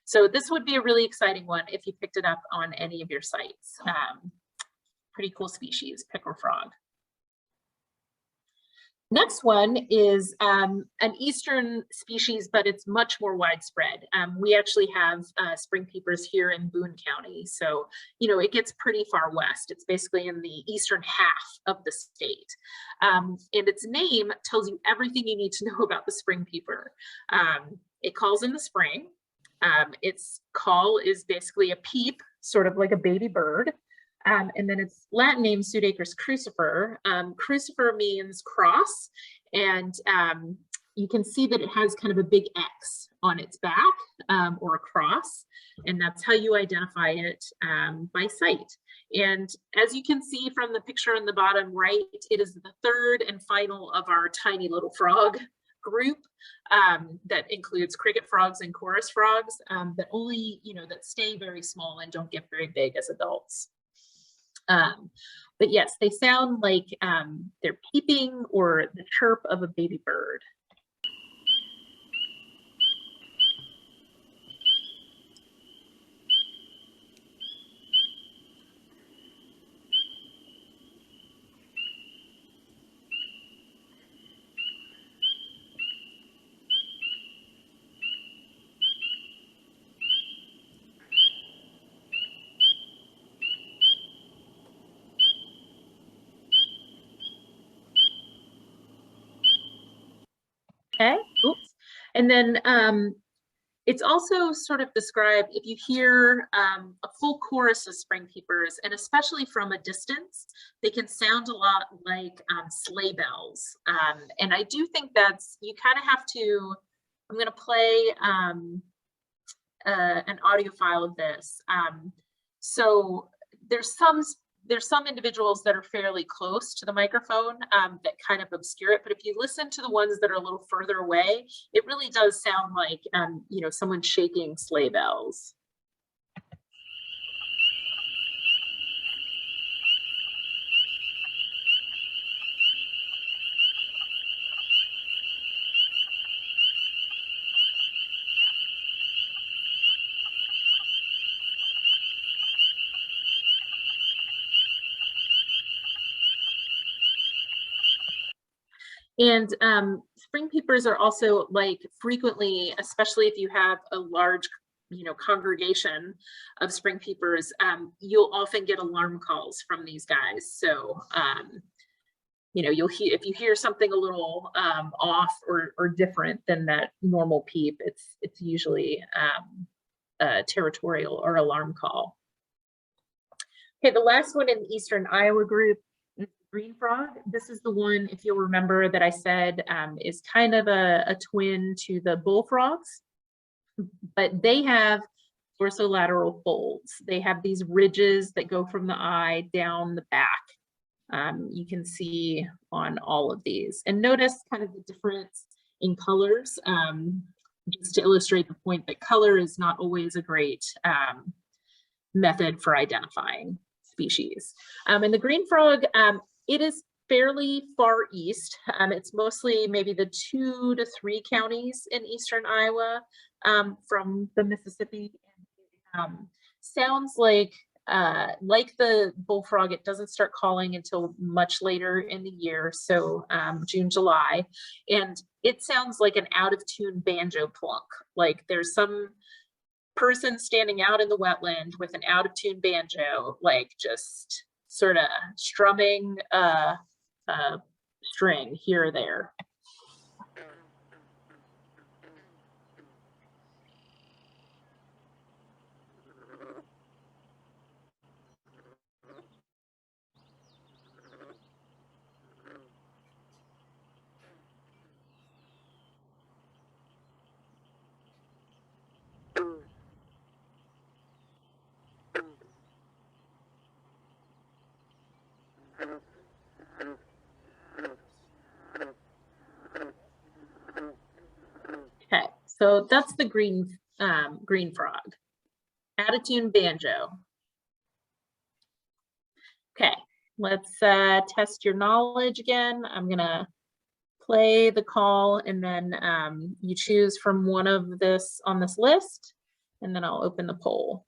Speaker 1: So this would be a really exciting one if you picked it up on any of your sites. Pretty cool species, pickerel frog. Next one is an eastern species, but it's much more widespread. We actually have spring peepers here in Boone County. So, you know, it gets pretty far west. It's basically in the eastern half of the state. And its name tells you everything you need to know about the spring peeper. It calls in the spring. Its call is basically a peep, sort of like a baby bird. And then its Latin name, Pseudacris crucifer. Crucifer means cross, and you can see that it has kind of a big X on its back, or a cross, and that's how you identify it by sight. And as you can see from the picture on the bottom right, it is the third and final of our tiny little frog group that includes cricket frogs and chorus frogs that only, you know, that stay very small and don't get very big as adults. But yes, they sound like they're peeping or the chirp of a baby bird. Okay, oops. And then it's also sort of described, if you hear a full chorus of spring peepers, and especially from a distance, they can sound a lot like sleigh bells. And I do think that's, you kind of have to, I'm gonna play an audio file of this. So there's some individuals that are fairly close to the microphone that kind of obscure it, but if you listen to the ones that are a little further away, it really does sound like, you know, someone shaking sleigh bells. And spring peepers are also like frequently, especially if you have a large, you know, congregation of spring peepers, you'll often get alarm calls from these guys. So, you know, you'll hear, if you hear something a little off or different than that normal peep, it's usually a territorial or alarm call. Okay, the last one in the Eastern Iowa group is green frog. This is the one, if you'll remember, that I said is kind of a twin to the bullfrogs, but they have dorsolateral folds. They have these ridges that go from the eye down the back. You can see on all of these. And notice kind of the difference in colors, just to illustrate the point that color is not always a great method for identifying species. And the green frog, it is fairly far east. It's mostly maybe the 2 to 3 counties in eastern Iowa from the Mississippi. Sounds like the bullfrog, it doesn't start calling until much later in the year, so June, July, and it sounds like an out of tune banjo plunk. Like there's some person standing out in the wetland with an out of tune banjo, like just sort of strumming a string here or there. Okay, so that's the green frog. Attitune banjo. Okay, let's test your knowledge again. I'm gonna play the call, and then you choose from one of this on this list, and then I'll open the poll.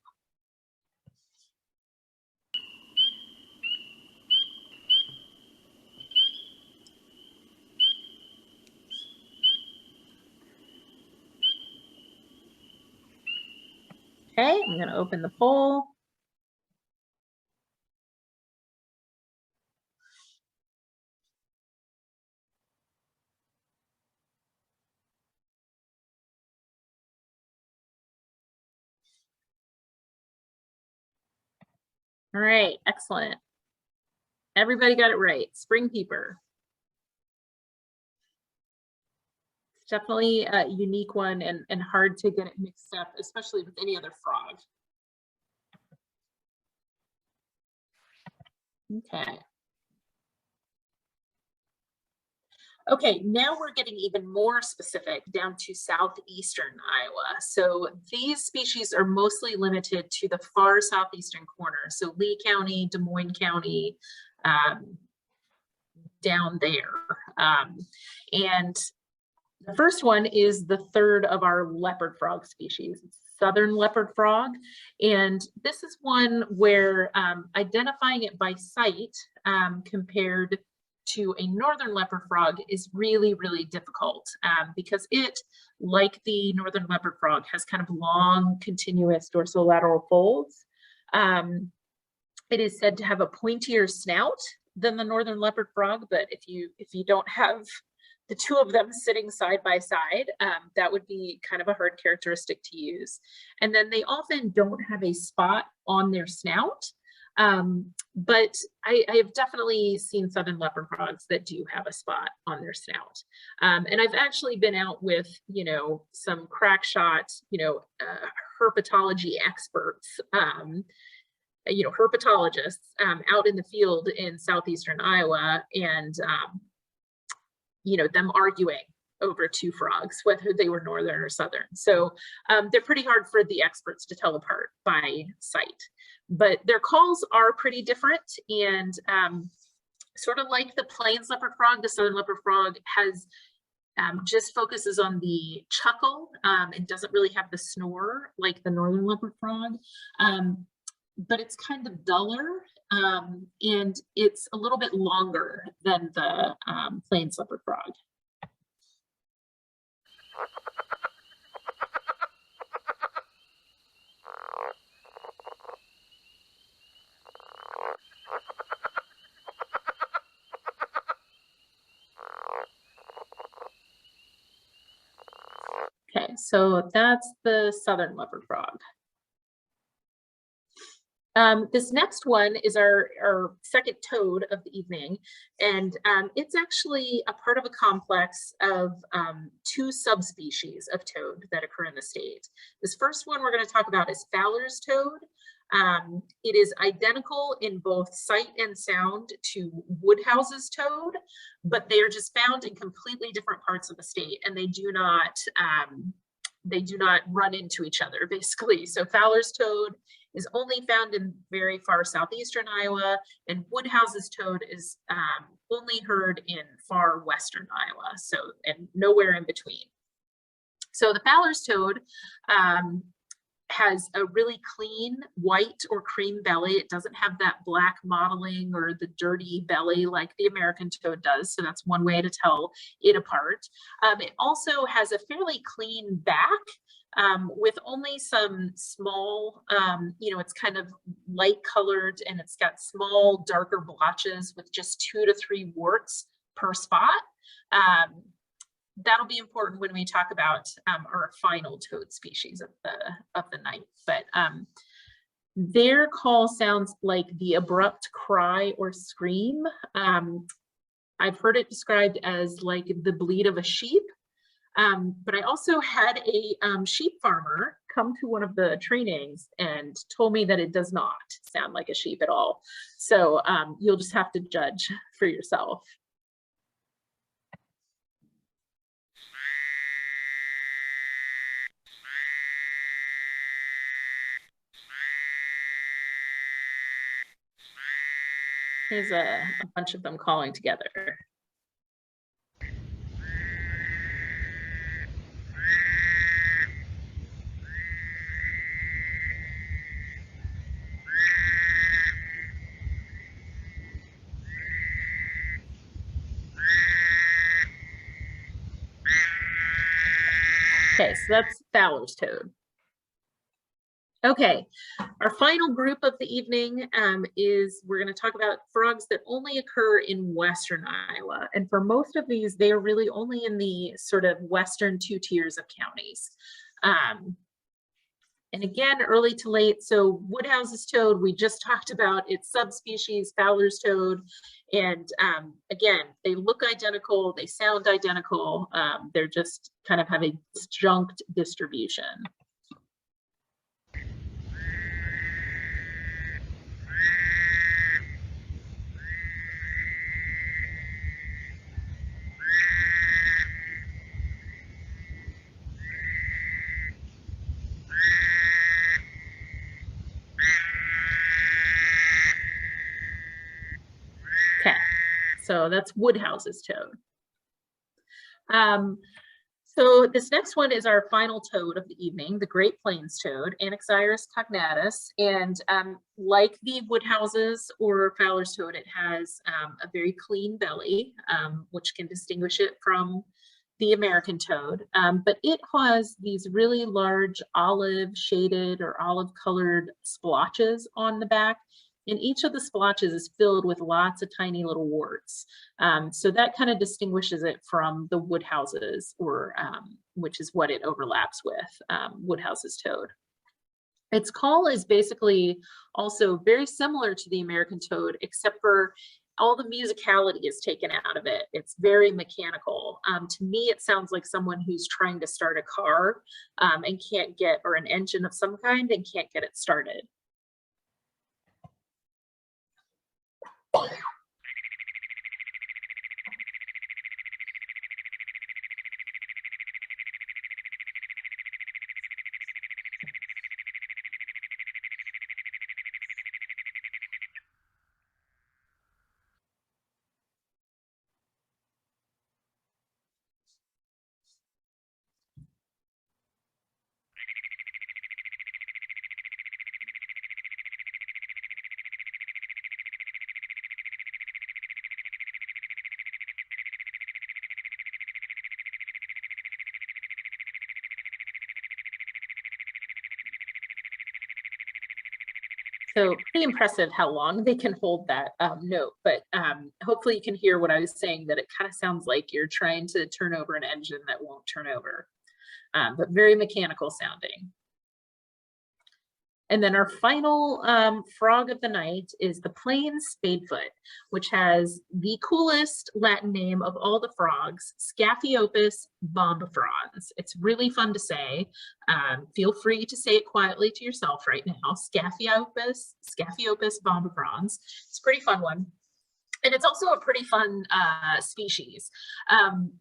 Speaker 1: Okay, I'm going to open the poll. All right, excellent. Everybody got it right. Spring peeper. It's definitely a unique one and hard to get it mixed up, especially with any other frog. Okay. Okay, now we're getting even more specific down to southeastern Iowa. So these species are mostly limited to the far southeastern corner. So Lee County, Des Moines County, down there. And the first one is the third of our leopard frog species, southern leopard frog. And this is one where identifying it by sight compared to a northern leopard frog is really, really difficult because it, like the northern leopard frog, has kind of long, continuous dorsolateral folds. It is said to have a pointier snout than the northern leopard frog, but if you don't have the two of them sitting side by side, that would be kind of a hard characteristic to use. And then they often don't have a spot on their snout. But I have definitely seen southern leopard frogs that do have a spot on their snout. And I've actually been out with, some crack shot, herpetology experts, herpetologists out in the field in southeastern Iowa, and, them arguing over two frogs, whether they were northern or southern. So they're pretty hard for the experts to tell apart by sight. But their calls are pretty different, and sort of like the plains leopard frog, the southern leopard frog has just focuses on the chuckle and doesn't really have the snore like the northern leopard frog. But it's kind of duller and it's a little bit longer than the plains leopard frog. Okay, so that's the southern leopard frog. This next one is our second toad of the evening, and it's actually a part of a complex of two subspecies of toad that occur in the state. This first one we're going to talk about is Fowler's toad. It is identical in both sight and sound to Woodhouse's toad, but they are just found in completely different parts of the state, and they do not run into each other, basically. So Fowler's toad is only found in very far southeastern Iowa, and Woodhouse's toad is only heard in far western Iowa, so, and nowhere in between. So the Fowler's toad has a really clean white or cream belly. It doesn't have that black mottling or the dirty belly like the American toad does, so that's one way to tell it apart. It also has a fairly clean back with only some small, it's kind of light colored, and it's got small darker blotches with just 2 to 3 warts per spot. That'll be important when we talk about our final toad species of the night. But their call sounds like the abrupt cry or scream. I've heard it described as like the bleat of a sheep. But I also had a sheep farmer come to one of the trainings and told me that it does not sound like a sheep at all. So you'll just have to judge for yourself. Here's a bunch of them calling together. Okay, so that's Fowler's toad. Okay, our final group of the evening is we're going to talk about frogs that only occur in western Iowa. And for most of these, they are really only in the sort of western 2 tiers of counties. And again, early to late. So Woodhouse's toad, we just talked about its subspecies, Fowler's toad. And again, they look identical, they sound identical. They're just kind of have a disjunct distribution. Okay, so that's Woodhouse's toad. So this next one is our final toad of the evening, the Great Plains toad, Anaxyrus cognatus. And like the Woodhouses or Fowler's toad, it has a very clean belly, which can distinguish it from the American toad. But it has these really large olive shaded or olive colored splotches on the back. And each of the splotches is filled with lots of tiny little warts. So that kind of distinguishes it from the Woodhouses, or which is what it overlaps with, Woodhouse's toad. Its call is basically also very similar to the American toad, except for all the musicality is taken out of it. It's very mechanical. To me, it sounds like someone who's trying to start a car and can't get, or an engine of some kind, and can't get it started. So pretty impressive how long they can hold that note, but hopefully you can hear what I was saying, that it kind of sounds like you're trying to turn over an engine that won't turn over, but very mechanical sounding. And then our final frog of the night is the plains spadefoot, which has the coolest Latin name of all the frogs, Scaphiopus bombifrons. It's really fun to say. Feel free to say it quietly to yourself right now. Scaphiopus bombifrons. It's a pretty fun one. And it's also a pretty fun species.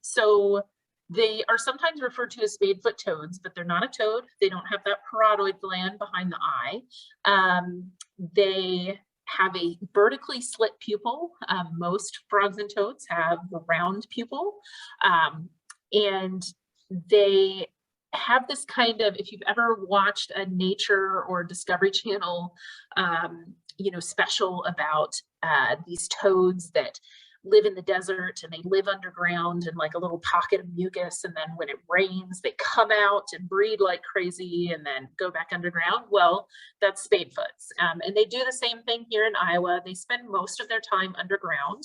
Speaker 1: So they are sometimes referred to as spadefoot toads, but they're not a toad. They don't have that parotoid gland behind the eye. They have a vertically slit pupil. Most frogs and toads have a round pupil. And they have this kind of, if you've ever watched a Nature or Discovery Channel, special about these toads that live in the desert and they live underground in like a little pocket of mucus, and then when it rains they come out and breed like crazy and then go back underground. Well, that's spadefoots, and they do the same thing here in Iowa. They spend most of their time underground,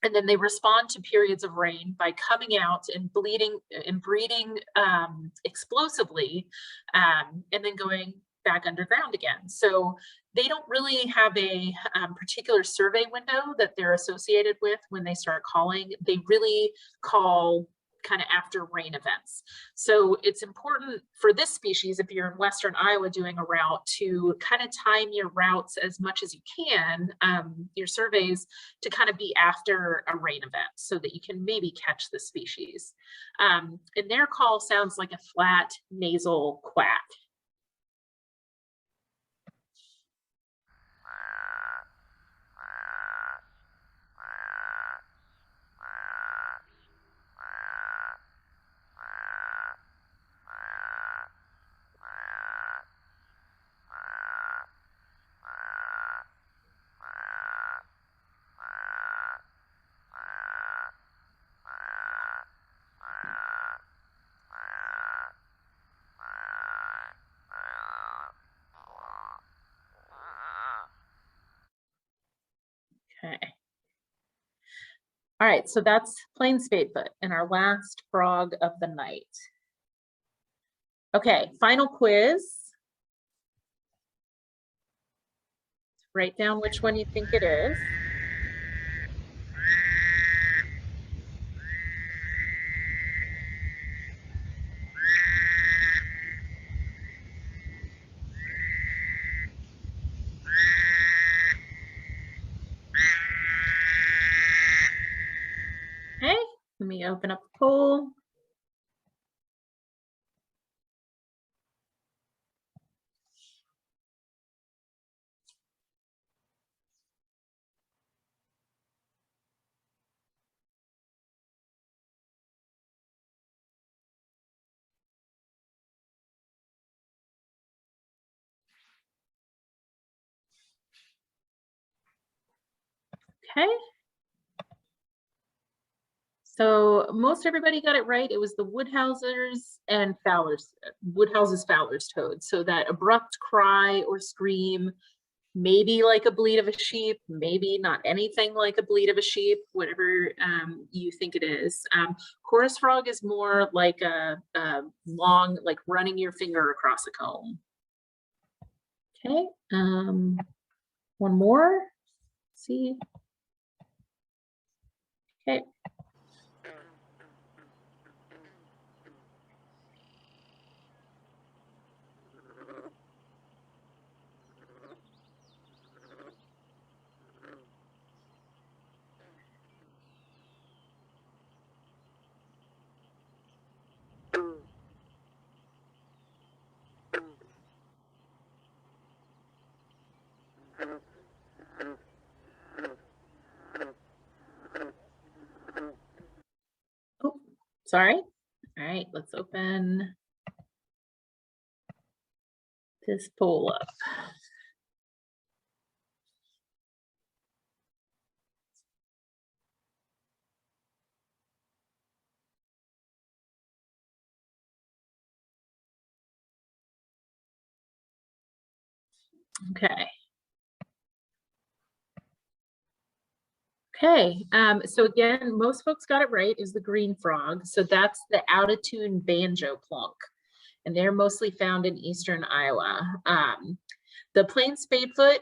Speaker 1: and then they respond to periods of rain by coming out and breeding explosively, and then going back underground again. So they don't really have a particular survey window that they're associated with when they start calling. They really call kind of after rain events. So it's important for this species, if you're in Western Iowa doing a route, to kind of time your routes as much as you can, your surveys, to kind of be after a rain event so that you can maybe catch the species. And their call sounds like a flat nasal quack. Okay. All right, so that's plain spadefoot and our last frog of the night. Okay, final quiz. Write down which one you think it is. Okay, let me open up the poll. Okay. So most everybody got it right. It was the woodhouses and Woodhouse's Fowler's toad. So that abrupt cry or scream, maybe like a bleat of a sheep, maybe not anything like a bleat of a sheep, whatever you think it is. Chorus frog is more like a long, like running your finger across a comb. Okay, one more. Let's see. Okay. Oh, sorry. All right, let's open this poll up. Okay. Okay, so again, most folks got it right, is the green frog. So that's the out-of-tune banjo plunk, and they're mostly found in eastern Iowa. The plain spadefoot,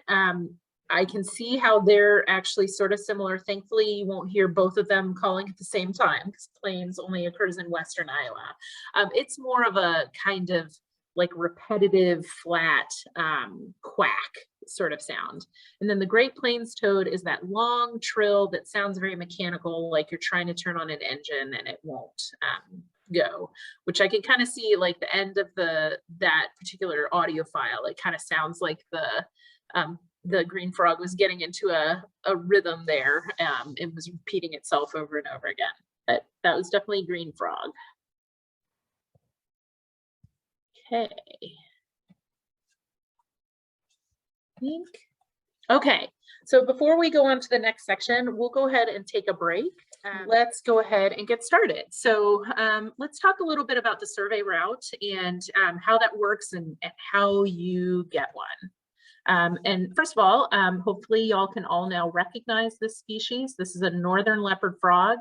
Speaker 1: I can see how they're actually sort of similar. Thankfully, you won't hear both of them calling at the same time because plains only occurs in western Iowa. It's more of a kind of like repetitive, flat quack sort of sound. And then the Great Plains toad is that long trill that sounds very mechanical, like you're trying to turn on an engine and it won't go, which I can kind of see like the end of that particular audio file. It kind of sounds like the green frog was getting into a rhythm there. It was repeating itself over and over again, but that was definitely green frog. Okay. Okay, so before we go on to the next section, we'll go ahead and take a break. Let's go ahead and get started. So let's talk a little bit about the survey route and how that works and how you get one. And first of all, hopefully y'all can all now recognize this species. This is a northern leopard frog.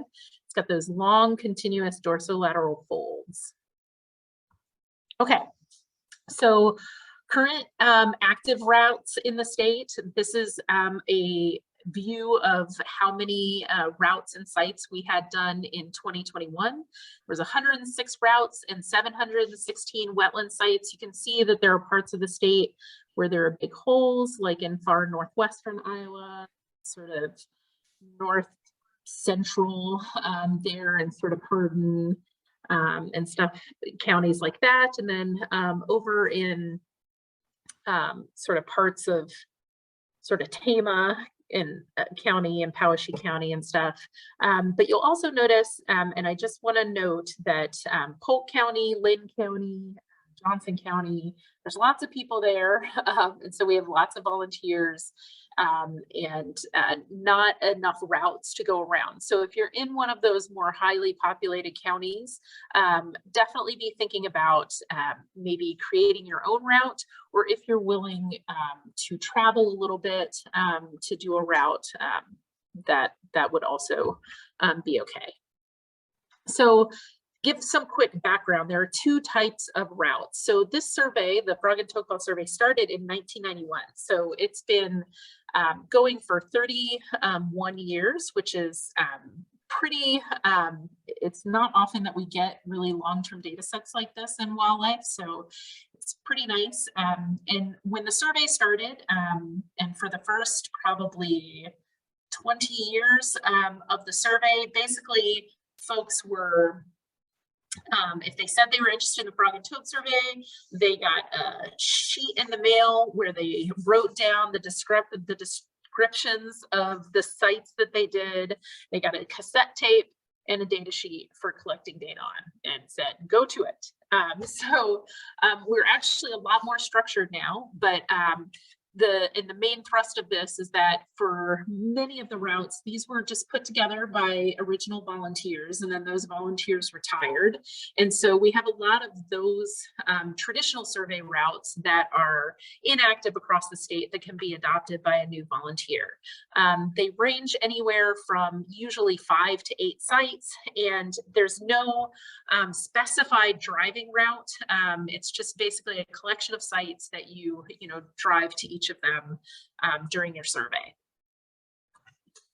Speaker 1: It's got those long continuous dorsolateral folds. Okay, so current active routes in the state. This is a view of how many routes and sites we had done in 2021. There was 106 routes and 716 wetland sites. You can see that there are parts of the state where there are big holes, like in far northwestern Iowa, sort of north central there, and sort of Hardin and stuff, counties like that. And then over in sort of parts of sort of Tama in County and Poweshiek County and stuff. But you'll also notice, and I just want to note that Polk County, Lynn County, Johnson County, there's lots of people there. And so we have lots of volunteers and not enough routes to go around. So if you're in one of those more highly populated counties, definitely be thinking about maybe creating your own route, or if you're willing to travel a little bit to do a route, that would also be okay. So give some quick background. There are two types of routes. So this survey, the Frog and Toadfall survey, started in 1991. So it's been going for 31 years, which is pretty, it's not often that we get really long-term data sets like this in wildlife. So it's pretty nice. And when the survey started, and for the first probably 20 years of the survey, basically folks were, if they said they were interested in the Frog and Toad survey, they got a sheet in the mail where they wrote down the descriptions of the sites that they did. They got a cassette tape and a data sheet for collecting data on, and said, go to it. So we're actually a lot more structured now, but the main thrust of this is that for many of the routes, these were just put together by original volunteers, and then those volunteers retired. And so we have a lot of those traditional survey routes that are inactive across the state that can be adopted by a new volunteer. They range anywhere from usually 5 to 8 sites, and there's no specified driving route. It's just basically a collection of sites that you drive to each of them during your survey.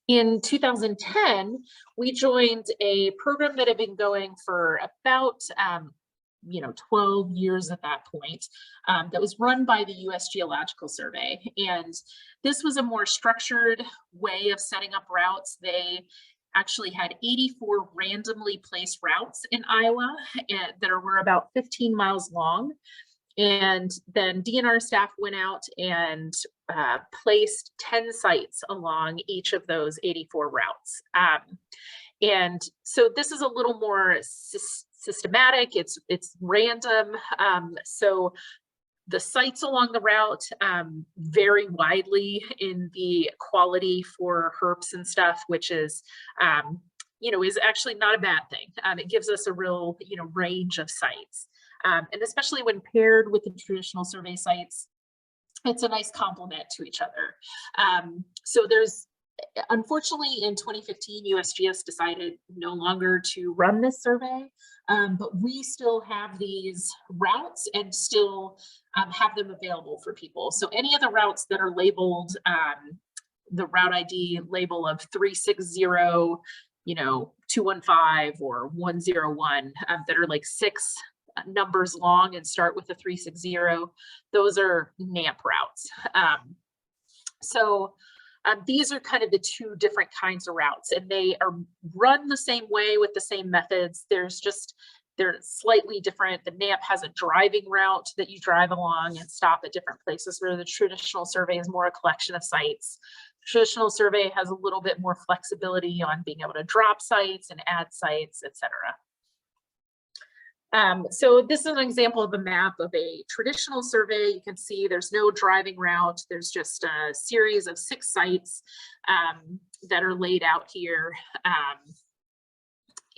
Speaker 1: In 2010, we joined a program that had been going for about 12 years at that point, that was run by the U.S. Geological Survey. And this was a more structured way of setting up routes. They actually had 84 randomly placed routes in Iowa that were about 15 miles long. And then DNR staff went out and placed 10 sites along each of those 84 routes. And so this is a little more systematic, it's random. So the sites along the route vary widely in the quality for herps and stuff, which is, is actually not a bad thing. It gives us a real, range of sites. And especially when paired with the traditional survey sites, it's a nice complement to each other. So there's, unfortunately, in 2015, USGS decided no longer to run this survey, but we still have these routes and still have them available for people. So any of the routes that are labeled, the route ID label of 360, 215 or 101, that are like 6 numbers long and start with a 360, those are NAMP routes. These are kind of the two different kinds of routes, and they are run the same way with the same methods. They're slightly different. The NAMP has a driving route that you drive along and stop at different places, where the traditional survey is more a collection of sites. Traditional survey has a little bit more flexibility on being able to drop sites and add sites, etc. So this is an example of a map of a traditional survey. You can see there's no driving route. There's just a series of 6 sites that are laid out here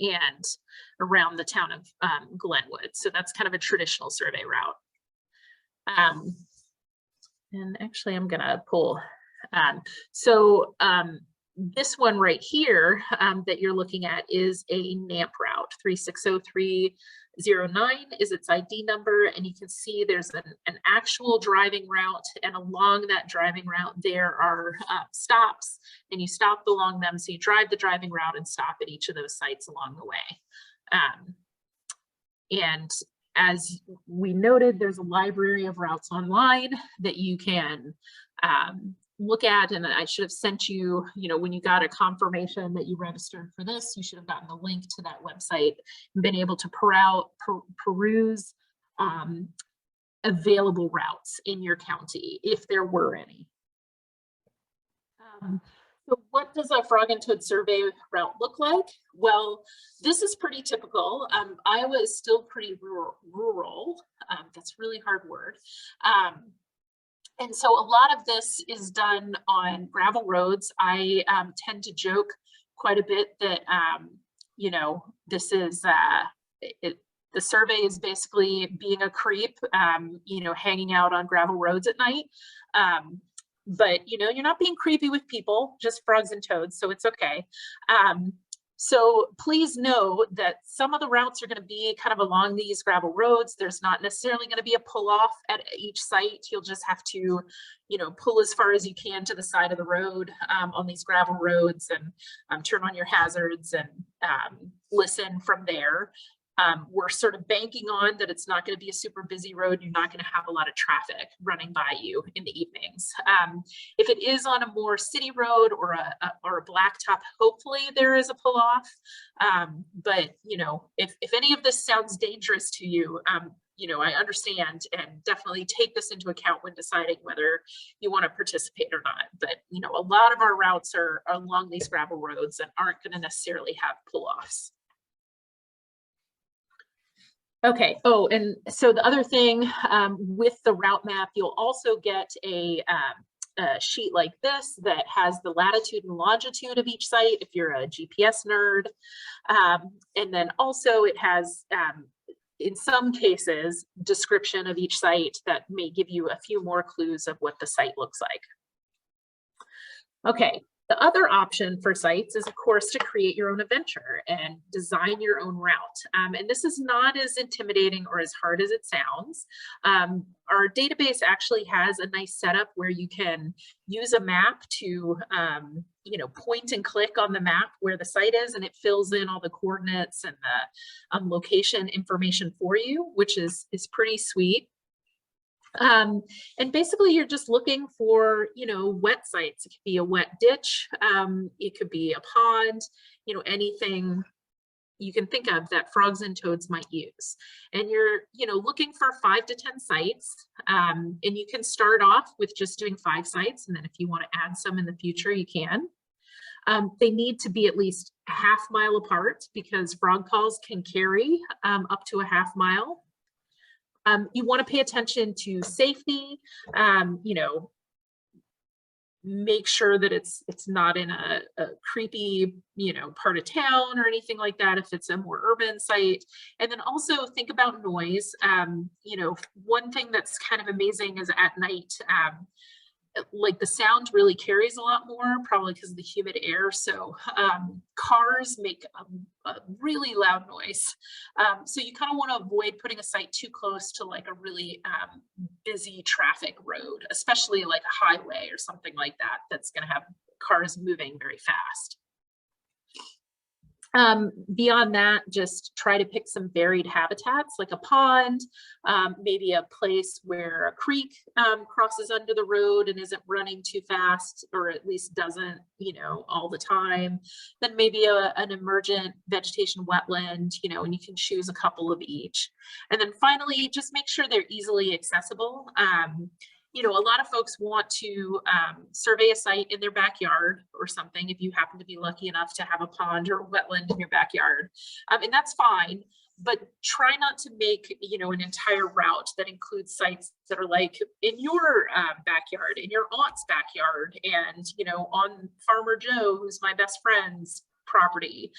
Speaker 1: and around the town of Glenwood. So that's kind of a traditional survey route. And actually I'm gonna pull. this one right here that you're looking at is a NAMP route. 360309 is its ID number, and you can see there's an actual driving route, and along that driving route there are stops, and you stop along them. So you drive the driving route and stop at each of those sites along the way. And as we noted, there's a library of routes online that you can look at, and I should have sent you, when you got a confirmation that you registered for this, you should have gotten the link to that website and been able to peruse available routes in your county, if there were any. So what does a frog and toad survey route look like? Well, this is pretty typical. Iowa is still pretty rural. That's a really hard word. And so a lot of this is done on gravel roads. I tend to joke quite a bit that, this is, the survey is basically being a creep, hanging out on gravel roads at night. But, you're not being creepy with people, just frogs and toads, so it's okay. So please know that some of the routes are going to be kind of along these gravel roads. There's not necessarily going to be a pull off at each site. You'll just have to, pull as far as you can to the side of the road on these gravel roads, and turn on your hazards and listen from there. We're sort of banking on that it's not going to be a super busy road. You're not going to have a lot of traffic running by you in the evenings. If it is on a more city road or a blacktop, hopefully there is a pull off. But if any of this sounds dangerous to you, I understand, and definitely take this into account when deciding whether you want to participate or not. But a lot of our routes are along these gravel roads and aren't going to necessarily have pull offs. Okay. Oh, and so the other thing with the route map, you'll also get a sheet like this that has the latitude and longitude of each site if you're a GPS nerd. And then also it has, in some cases, description of each site that may give you a few more clues of what the site looks like. Okay. The other option for sites is, of course, to create your own adventure and design your own route. And this is not as intimidating or as hard as it sounds. Our database actually has a nice setup where you can use a map to, point and click on the map where the site is, and it fills in all the coordinates and the location information for you, which is pretty sweet. And basically you're just looking for, wet sites. It could be a wet ditch. It could be a pond, anything you can think of that frogs and toads might use. And you're, looking for 5 to 10 sites. And you can start off with just doing 5 sites. And then if you want to add some in the future, you can. They need to be at least a half mile apart because frog calls can carry up to a half mile. You want to pay attention to safety, make sure that it's not in a creepy, part of town or anything like that if it's a more urban site. And then also think about noise. One thing that's kind of amazing is at night, like the sound really carries a lot more, probably because of the humid air. So cars make a really loud noise. So you kind of want to avoid putting a site too close to like a really busy traffic road, especially like a highway or something like that, that's going to have cars moving very fast. Beyond that, just try to pick some varied habitats like a pond, maybe a place where a creek crosses under the road and isn't running too fast, or at least doesn't, all the time. Then maybe an emergent vegetation wetland, and you can choose a couple of each. And then finally, just make sure they're easily accessible. A lot of folks want to survey a site in their backyard or something if you happen to be lucky enough to have a pond or a wetland in your backyard. And that's fine, but try not to make, an entire route that includes sites that are like in your backyard, in your aunt's backyard, and, on Farmer Joe, who's my best friend's property.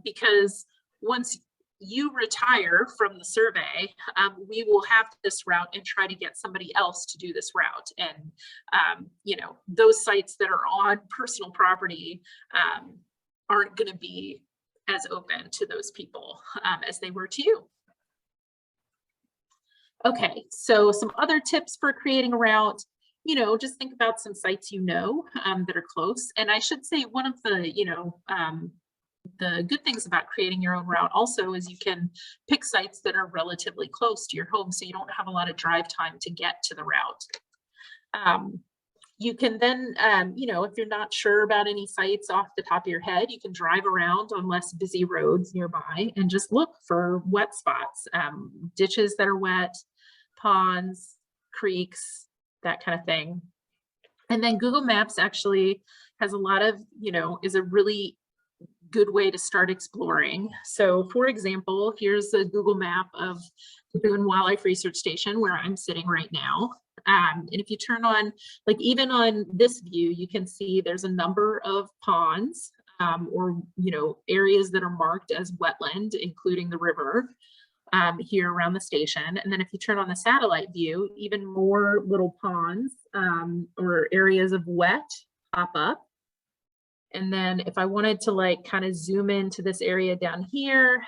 Speaker 1: Because once you retire from the survey, we will have this route and try to get somebody else to do this route. And, you know, those sites that are on personal property aren't going to be as open to those people as they were to you. Okay, so some other tips for creating a route. You know, just think about some sites you know that are close. And I should say one of the, you know, the good things about creating your own route also is you can pick sites that are relatively close to your home, so you don't have a lot of drive time to get to the route. You can then, you know, if you're not sure about any sites off the top of your head, you can drive around on less busy roads nearby and just look for wet spots, ditches that are wet, ponds, creeks, that kind of thing. And then Google Maps actually has a lot of, you know, is a really good way to start exploring. So for example, here's a Google map of the Boone Wildlife Research Station where I'm sitting right now. And if you turn on, like even on this view, you can see there's a number of ponds or, you know, areas that are marked as wetland, including the river here around the station. And then if you turn on the satellite view, even more little ponds or areas of wet pop up. And then if I wanted to like kind of zoom into this area down here,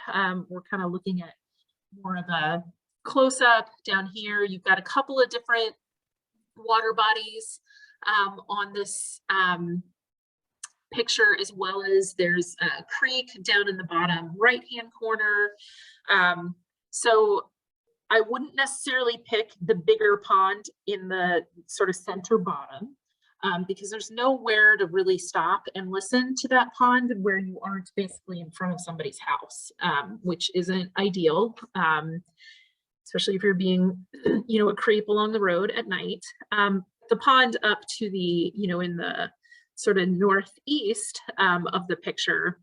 Speaker 1: we're kind of looking at more of a close up down here. You've got a couple of different water bodies on this picture, as well as there's a creek down in the bottom right-hand corner. So I wouldn't necessarily pick the bigger pond in the sort of center bottom because there's nowhere to really stop and listen to that pond where you aren't basically in front of somebody's house, which isn't ideal, especially if you're being, you know, a creep along the road at night. The pond up to the, you know, in the sort of northeast of the picture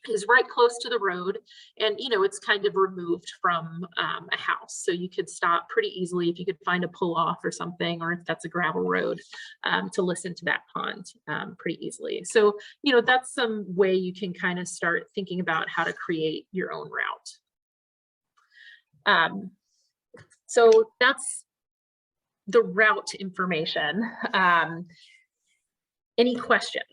Speaker 1: is right close to the road, and you know it's kind of removed from a house, so you could stop pretty easily if you could find a pull off or something, or if that's a gravel road, to listen to that pond pretty easily. So you know that's some way you can kind of start thinking about how to create your own route. So that's the route information. Any questions?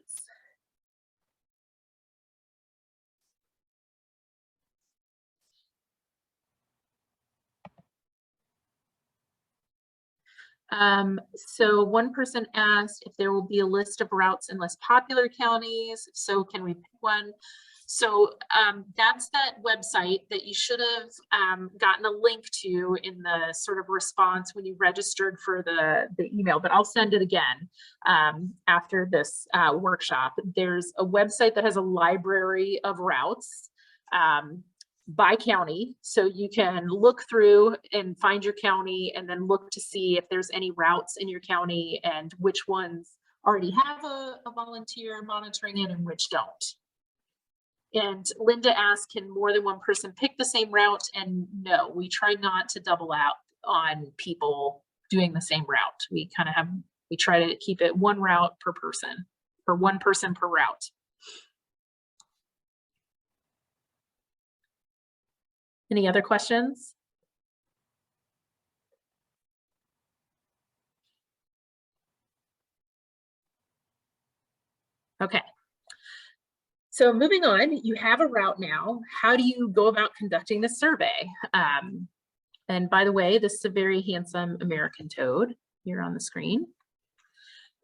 Speaker 1: So one person asked if there will be a list of routes in less popular counties. So can we pick one? So that's that website that you should have gotten a link to in the sort of response when you registered for the email, but I'll send it again after this workshop. There's a website that has a library of routes by county, so you can look through and find your county and then look to see if there's any routes in your county and which ones already have a volunteer monitoring it and which don't. And Linda asked, can more than one person pick the same route? And no, we try not to double out on people doing the same route. We kind of we try to keep it one route per person, or one person per route. Any other questions? Okay. So moving on, you have a route now. How do you go about conducting the survey? And by the way, this is a very handsome American toad here on the screen.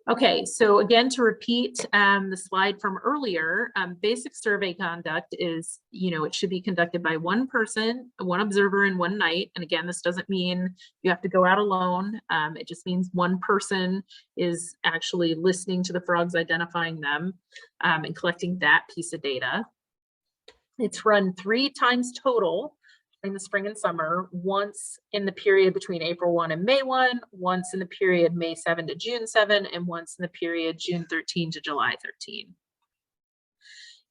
Speaker 1: Okay, so again, to repeat the slide from earlier, basic survey conduct is, you know, it should be conducted by one person, one observer in one night. And again, this doesn't mean you have to go out alone. It just means one person is actually listening to the frogs, identifying them, and collecting that piece of data. It's run 3 times total in the spring and summer, once in the period between April 1 and May 1, once in the period May 7 to June 7, and once in the period June 13 to July 13.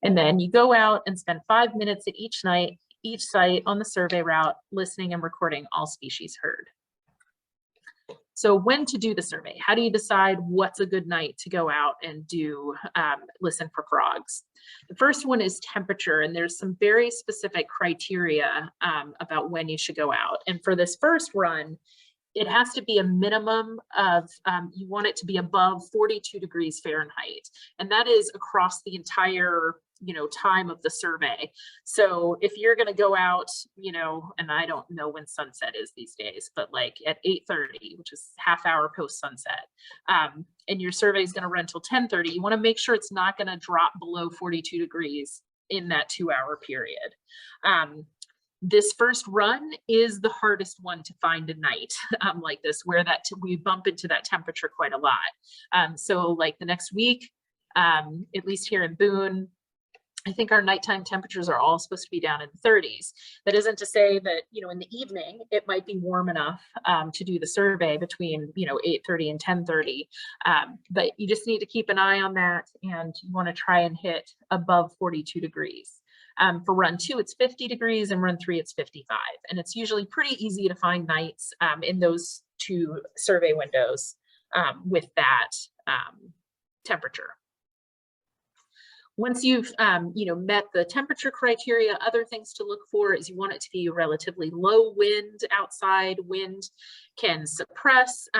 Speaker 1: And then you go out and spend 5 minutes at each site on the survey route, listening and recording all species heard. So when to do the survey? How do you decide what's a good night to go out and do listen for frogs? The first one is temperature, and there's some very specific criteria about when you should go out. And for this first run, it has to be a minimum of, you want it to be above 42 degrees Fahrenheit. And that is across the entire, time of the survey. So if you're going to go out, and I don't know when sunset is these days, but like at 8:30, which is half hour post sunset, and your survey is going to run till 10:30, you want to make sure it's not going to drop below 42 degrees in that 2-hour period. This first run is the hardest one to find a night like this, where we bump into that temperature quite a lot. So like the next week, at least here in Boone, I think our nighttime temperatures are all supposed to be down in the 30s. That isn't to say that, in the evening, it might be warm enough to do the survey between, 8:30 and 10:30. But you just need to keep an eye on that, and you want to try and hit above 42 degrees. For run 2, it's 50 degrees, and run 3, it's 55. And it's usually pretty easy to find nights in those 2 survey windows with that temperature. Once you've met the temperature criteria, other things to look for is you want it to be relatively low wind outside. Wind can suppress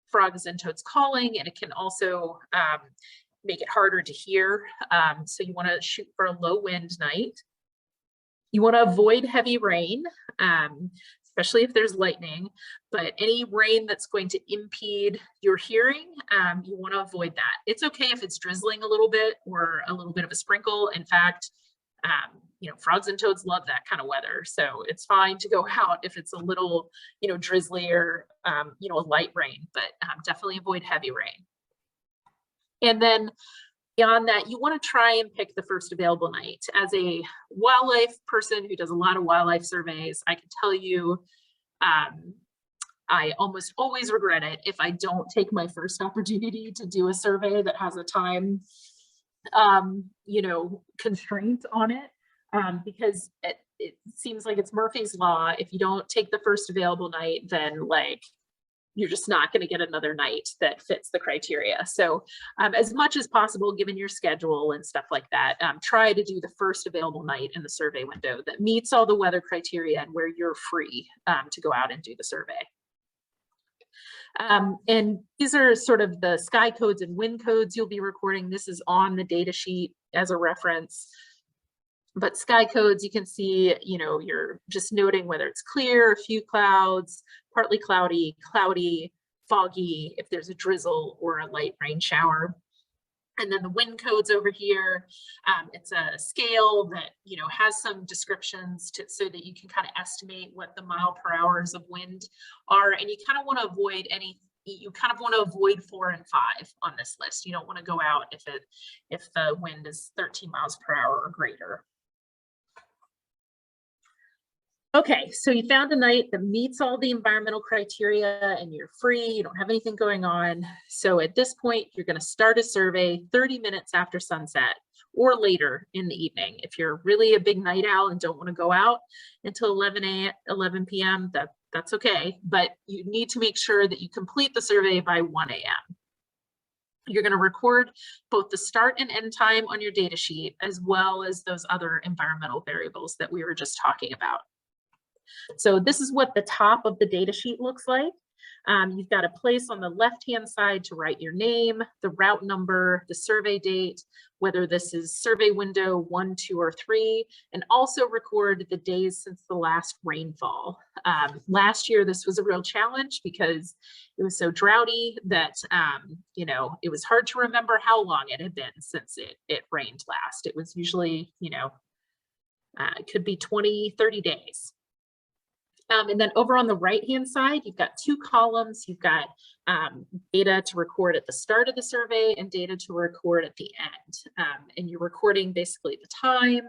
Speaker 1: frogs and toads calling, and it can also make it harder to hear. So you want to shoot for a low wind night. You want to avoid heavy rain, especially if there's lightning, but any rain that's going to impede your hearing, you want to avoid that. It's okay if it's drizzling a little bit or a little bit of a sprinkle. In fact, frogs and toads love that kind of weather. So it's fine to go out if it's a little, drizzly or, a light rain, but definitely avoid heavy rain. And then beyond that, you want to try and pick the first available night. As a wildlife person who does a lot of wildlife surveys, I can tell you I almost always regret it if I don't take my first opportunity to do a survey that has a time, constraint on it, because it seems like it's Murphy's Law. If you don't take the first available night, then you're just not going to get another night that fits the criteria. So as much as possible, given your schedule and stuff like that, try to do the first available night in the survey window that meets all the weather criteria and where you're free to go out and do the survey. And these are sort of the sky codes and wind codes you'll be recording. This is on the data sheet as a reference. But sky codes, you can see, you're just noting whether it's clear, a few clouds, partly cloudy, cloudy, foggy, if there's a drizzle or a light rain shower. And then the wind codes over here, it's a scale that, has some descriptions so that you can kind of estimate what the mile per hours of wind are. And you kind of want to avoid you kind of want to avoid 4 and 5 on this list. You don't want to go out if the wind is 13 miles per hour or greater. Okay, so you found a night that meets all the environmental criteria and you're free, you don't have anything going on. So at this point, you're going to start a survey 30 minutes after sunset or later in the evening. If you're really a big night owl and don't want to go out until 11 p.m., that's okay. But you need to make sure that you complete the survey by 1 a.m. You're going to record both the start and end time on your data sheet, as well as those other environmental variables that we were just talking about. So this is what the top of the data sheet looks like. You've got a place on the left-hand side to write your name, the route number, the survey date, whether this is survey window 1, 2, or 3, and also record the days since the last rainfall. Last year, this was a real challenge because it was so droughty that, it was hard to remember how long it had been since it rained last. It was usually, it could be 20, 30 days. And then over on the right-hand side, you've got 2 columns. You've got data to record at the start of the survey and data to record at the end. And you're recording basically the time,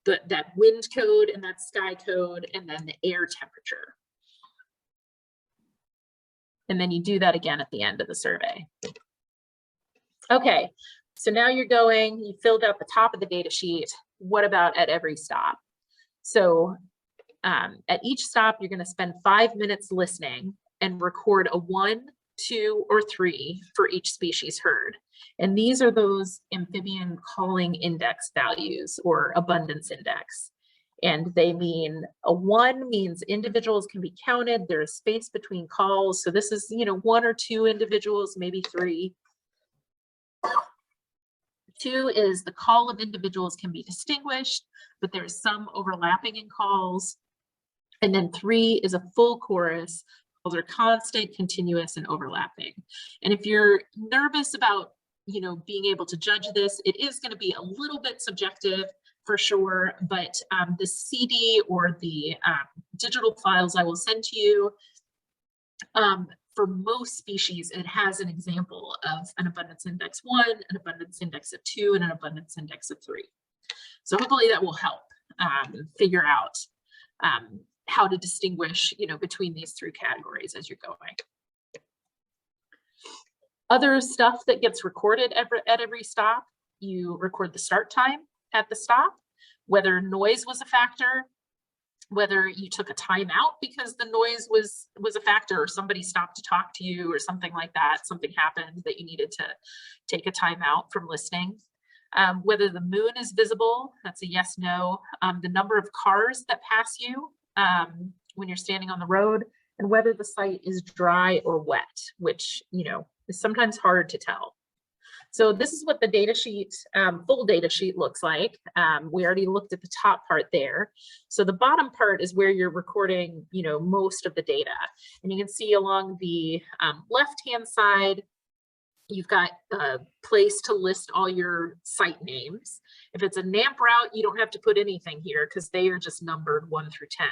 Speaker 1: that wind code and that sky code, and then the air temperature. And then you do that again at the end of the survey. Okay, so now you filled out the top of the data sheet. What about at every stop? So at each stop, you're going to spend 5 minutes listening and record a 1, 2, or 3 for each species heard. And these are those amphibian calling index values or abundance index. And they mean a 1 means individuals can be counted. There's space between calls. So this is, 1 or 2 individuals, maybe 3. 2 is the call of individuals can be distinguished, but there's some overlapping in calls. And then 3 is a full chorus. Calls are constant, continuous, and overlapping. And if you're nervous about, being able to judge this, it is going to be a little bit subjective for sure, but the CD or the digital files I will send to you, for most species, it has an example of an abundance index 1, an abundance index of 2, and an abundance index of 3. So hopefully that will help figure out how to distinguish, between these 3 categories as you're going. Other stuff that gets recorded at every stop, you record the start time at the stop, whether noise was a factor, whether you took a time out because the noise was a factor, or somebody stopped to talk to you or something like that, something happened that you needed to take a time out from listening. Whether the moon is visible, that's a yes, no. The number of cars that pass you when you're standing on the road, and whether the site is dry or wet, which, is sometimes hard to tell. So this is what the data sheet, full data sheet looks like. We already looked at the top part there. So the bottom part is where you're recording, most of the data. And you can see along the left-hand side, you've got a place to list all your site names. If it's a NAMP route, you don't have to put anything here because they are just numbered 1 through 10.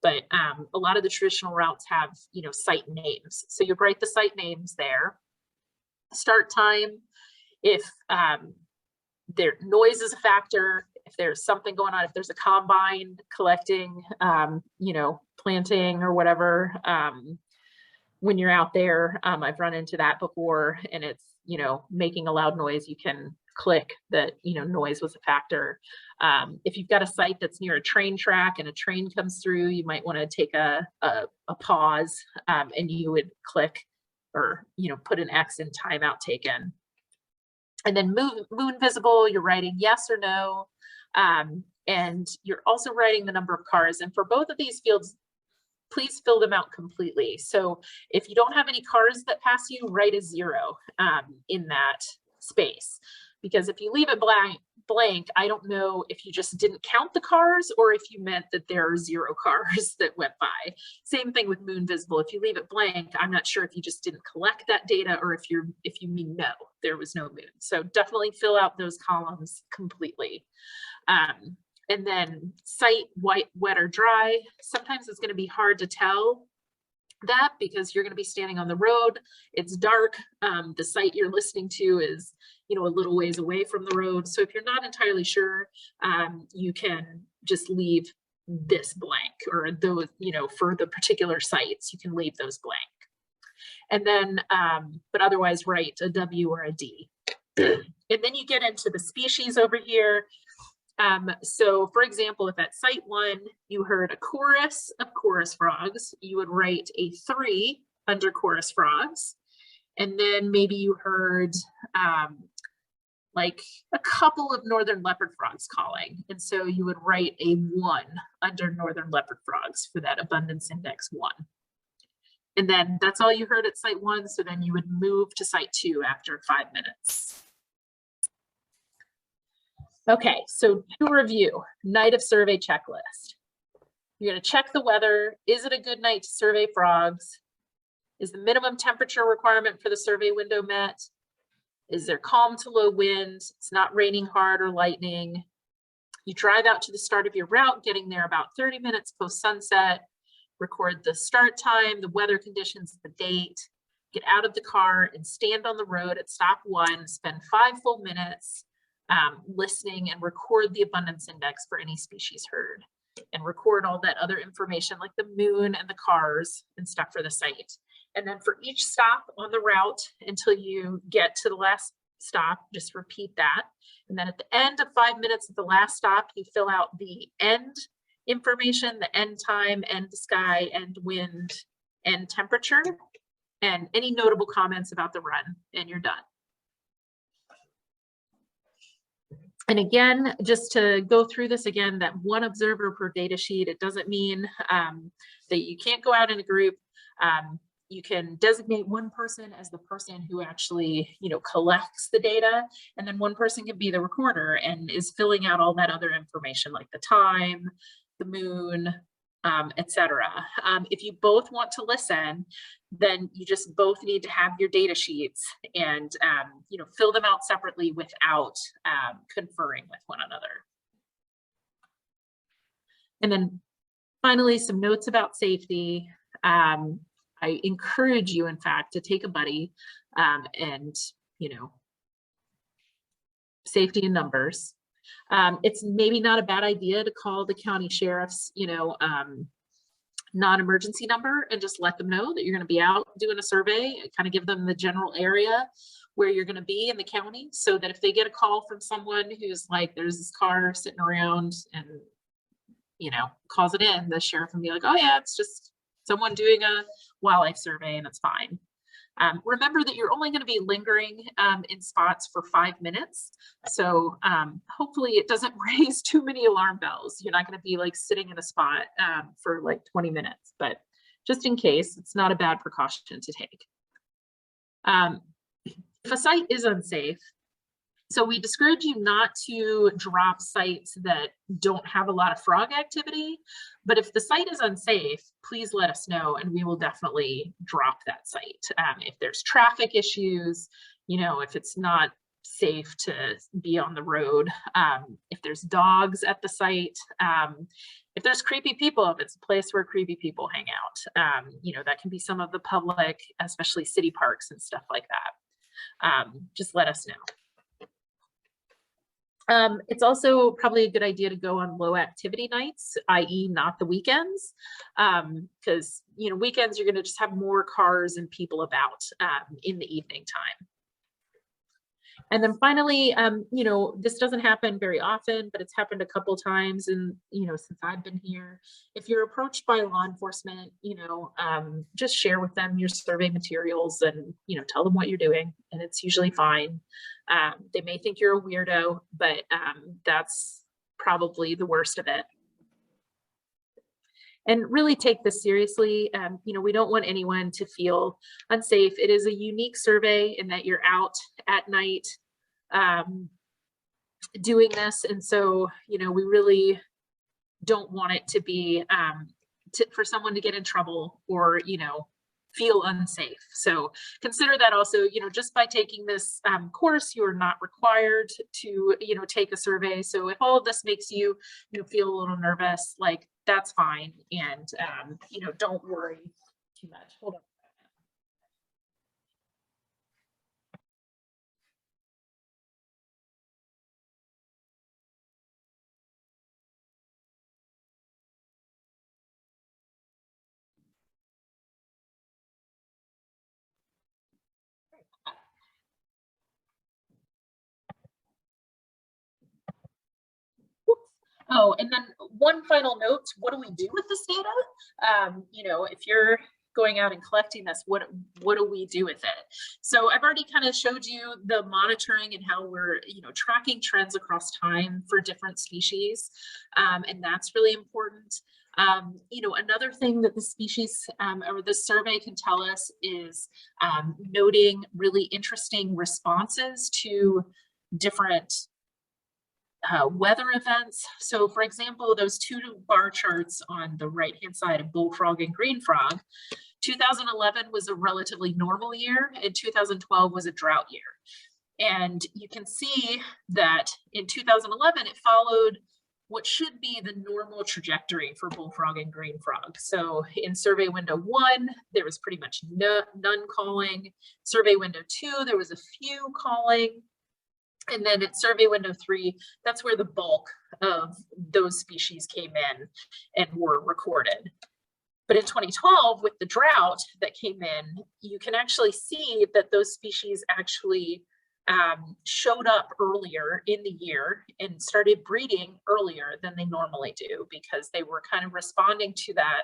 Speaker 1: But a lot of the traditional routes have, site names. So you write the site names there. Start time, if their noise is a factor, if there's something going on, if there's a combine collecting, planting or whatever, when you're out there, I've run into that before, and it's, making a loud noise, you can click that, noise was a factor. If you've got a site that's near a train track and a train comes through, you might want to take a pause, and you would click or, put an X in timeout taken. And then moon visible, you're writing yes or no. And you're also writing the number of cars. And for both of these fields, please fill them out completely. So if you don't have any cars that pass you, write a 0 in that space. Because if you leave it blank, I don't know if you just didn't count the cars or if you meant that there are 0 cars that went by. Same thing with moon visible. If you leave it blank, I'm not sure if you just didn't collect that data or if you mean no, there was no moon. So definitely fill out those columns completely. And then site white, wet, or dry. Sometimes it's going to be hard to tell that because you're going to be standing on the road. It's dark. The site you're listening to is, a little ways away from the road. So if you're not entirely sure, you can just leave this blank, or those, for the particular sites, you can leave those blank. And then, but otherwise write a W or a D. And then you get into the species over here. So for example, if at site 1, you heard a chorus of chorus frogs, you would write a 3 under chorus frogs. And then maybe you heard like a couple of northern leopard frogs calling. And so you would write a 1 under northern leopard frogs for that abundance index 1. And then that's all you heard at site 1. So then you would move to site 2 after 5 minutes. Okay, so to review, night of survey checklist. You're going to check the weather. Is it a good night to survey frogs? Is the minimum temperature requirement for the survey window met? Is there calm to low wind? It's not raining hard or lightning. You drive out to the start of your route, getting there about 30 minutes post sunset. Record the start time, the weather conditions, the date. Get out of the car and stand on the road at stop 1. Spend 5 full minutes. Listening and record the abundance index for any species heard, and record all that other information like the moon and the cars and stuff for the site. And then for each stop on the route until you get to the last stop, just repeat that. And then at the end of 5 minutes at the last stop, you fill out the end information, the end time, end sky, end wind, and temperature, and any notable comments about the run, and you're done. And again, just to go through this again, that one observer per data sheet, it doesn't mean that you can't go out in a group. You can designate one person as the person who actually, collects the data, and then one person can be the recorder and is filling out all that other information like the time, the moon, etc. If you both want to listen, then you just both need to have your data sheets and fill them out separately without conferring with one another. And then finally, some notes about safety. I encourage you, in fact, to take a buddy and, safety in numbers. It's maybe not a bad idea to call the county sheriff's, non-emergency number and just let them know that you're going to be out doing a survey, kind of give them the general area where you're going to be in the county, so that if they get a call from someone who's like, there's this car sitting around and, calls it in, the sheriff can be like, oh yeah, it's just someone doing a wildlife survey and it's fine. Remember that you're only going to be lingering in spots for 5 minutes. So hopefully it doesn't raise too many alarm bells. You're not going to be like sitting in a spot for like 20 minutes, but just in case, it's not a bad precaution to take. If a site is unsafe, so we discourage you not to drop sites that don't have a lot of frog activity, but if the site is unsafe, please let us know and we will definitely drop that site. If there's traffic issues, if it's not safe to be on the road, if there's dogs at the site, if there's creepy people, if it's a place where creepy people hang out, that can be some of the public, especially city parks and stuff like that. Just let us know. It's also probably a good idea to go on low activity nights, i.e. not the weekends, because, weekends you're going to just have more cars and people about in the evening time. And then finally, this doesn't happen very often, but it's happened a couple times and, since I've been here. If you're approached by law enforcement, just share with them your survey materials and, tell them what you're doing, and it's usually fine. They may think you're a weirdo, but that's probably the worst of it. And really take this seriously. We don't want anyone to feel unsafe. It is a unique survey in that you're out at night doing this. And so, we really don't want it to be for someone to get in trouble or, feel unsafe. So consider that also, just by taking this course, you are not required to, take a survey. So if all of this makes you, feel a little nervous, like that's fine. And, don't worry too much. Hold on. Oh, and then one final note, what do we do with this data? If you're going out and collecting this, what do we do with it? So I've already kind of showed you the monitoring and how we're, tracking trends across time for different species. And that's really important. Another thing that the species or the survey can tell us is noting really interesting responses to different weather events. So for example, those two bar charts on the right-hand side of bullfrog and green frog, 2011 was a relatively normal year and 2012 was a drought year. And you can see that in 2011, it followed what should be the normal trajectory for bullfrog and green frog. So in survey window 1, there was pretty much none calling. Survey window 2, there was a few calling. And then at survey window 3, that's where the bulk of those species came in and were recorded. But in 2012, with the drought that came in, you can actually see that those species actually showed up earlier in the year and started breeding earlier than they normally do, because they were kind of responding to that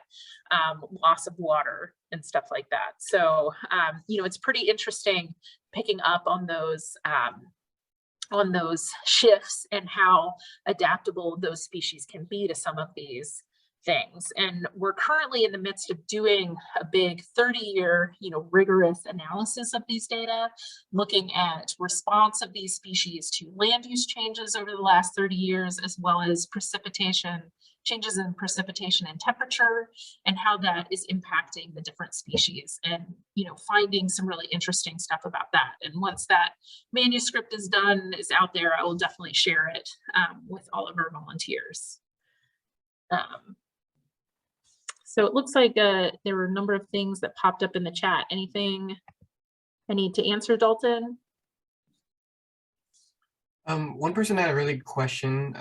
Speaker 1: loss of water and stuff like that. So, you know, it's pretty interesting picking up on those shifts and how adaptable those species can be to some of these things. And we're currently in the midst of doing a big 30-year, you know, rigorous analysis of these data, looking at response of these species to land use changes over the last 30 years, as well as precipitation, changes in precipitation and temperature, and how that is impacting the different species, and, you know, finding some really interesting stuff about that. And once that manuscript is done, is out there, I will definitely share it with all of our volunteers. So it looks like there were a number of things that popped up in the chat. Anything I need to answer, Dalton?
Speaker 2: One person had a really good question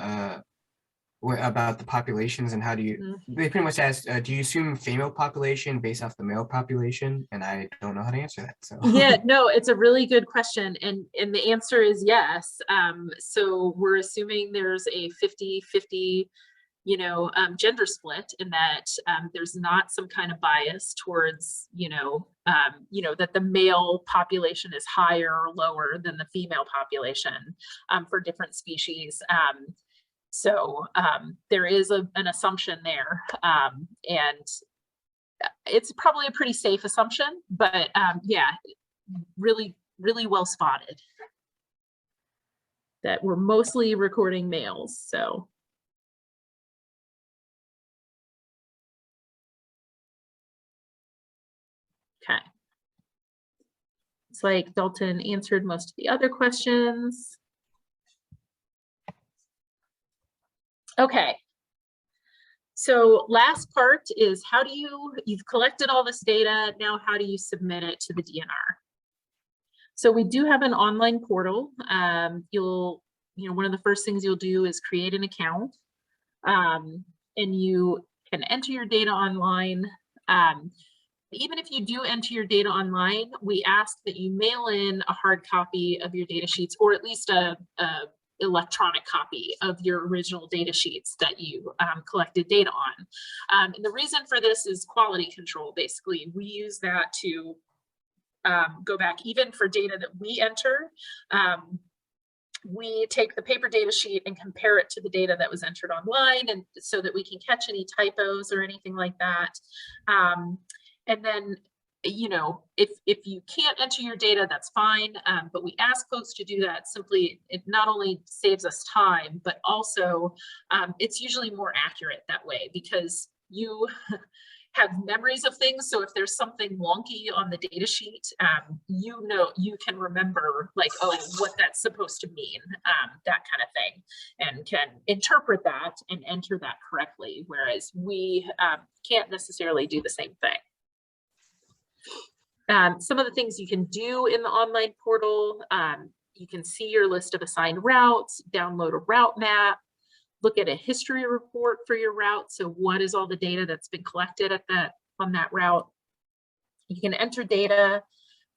Speaker 2: about the populations and how do you, they pretty much asked, do you assume female population based off the male population? And I don't know how to answer that. So
Speaker 1: yeah, no, it's a really good question. And the answer is yes. So we're assuming there's a 50-50, you know, gender split, in that there's not some kind of bias towards, you know, that the male population is higher or lower than the female population for different species. So there is an assumption there, and it's probably a pretty safe assumption, but yeah, really, really well spotted that we're mostly recording males. So. Okay. It's like Dalton answered most of the other questions. Okay. So last part is, how do you've collected all this data, now how do you submit it to the DNR? So we do have an online portal. One of the first things you'll do is create an account, and you can enter your data online. Even if you do enter your data online, we ask that you mail in a hard copy of your data sheets, or at least a electronic copy of your original data sheets that you collected data on. And the reason for this is quality control. Basically, we use that to go back, even for data that we enter. We take the paper data sheet and compare it to the data that was entered online, and so that we can catch any typos or anything like that. And then, you know, if you can't enter your data, that's fine. But we ask folks to do that. Simply, it not only saves us time, but also it's usually more accurate that way, because you have memories of things. So if there's something wonky on the data sheet, you know, you can remember, like, oh, what that's supposed to mean, that kind of thing, and can interpret that and enter that correctly. Whereas we can't necessarily do the same thing. Some of the things you can do in the online portal, you can see your list of assigned routes, download a route map, look at a history report for your route. So what is all the data that's been collected on that route? You can enter data,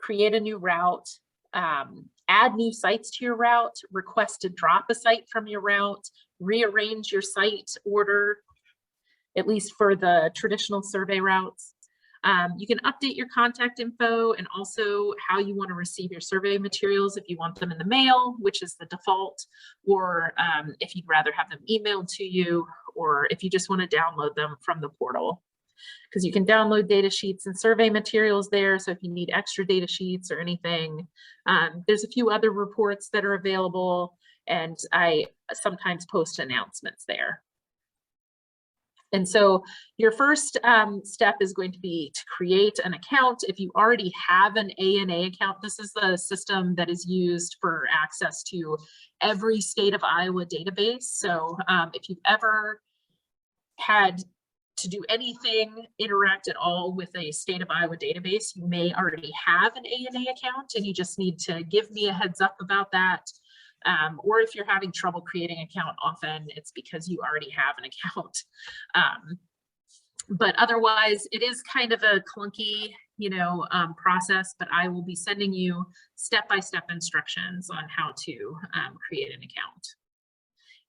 Speaker 1: create a new route, add new sites to your route, request to drop a site from your route, rearrange your site order, at least for the traditional survey routes. You can update your contact info, and also how you want to receive your survey materials, if you want them in the mail, which is the default, or if you'd rather have them emailed to you, or if you just want to download them from the portal. Because you can download data sheets and survey materials there, so if you need extra data sheets or anything. There's a few other reports that are available, and I sometimes post announcements there. And so your first step is going to be to create an account. If you already have an ANA account, this is the system that is used for access to every state of Iowa database. So if you've ever had to do anything, interact at all with a state of Iowa database, you may already have an ANA account, and you just need to give me a heads up about that. Or if you're having trouble creating an account, often it's because you already have an account. But otherwise, it is kind of a clunky process, but I will be sending you step-by-step instructions on how to create an account.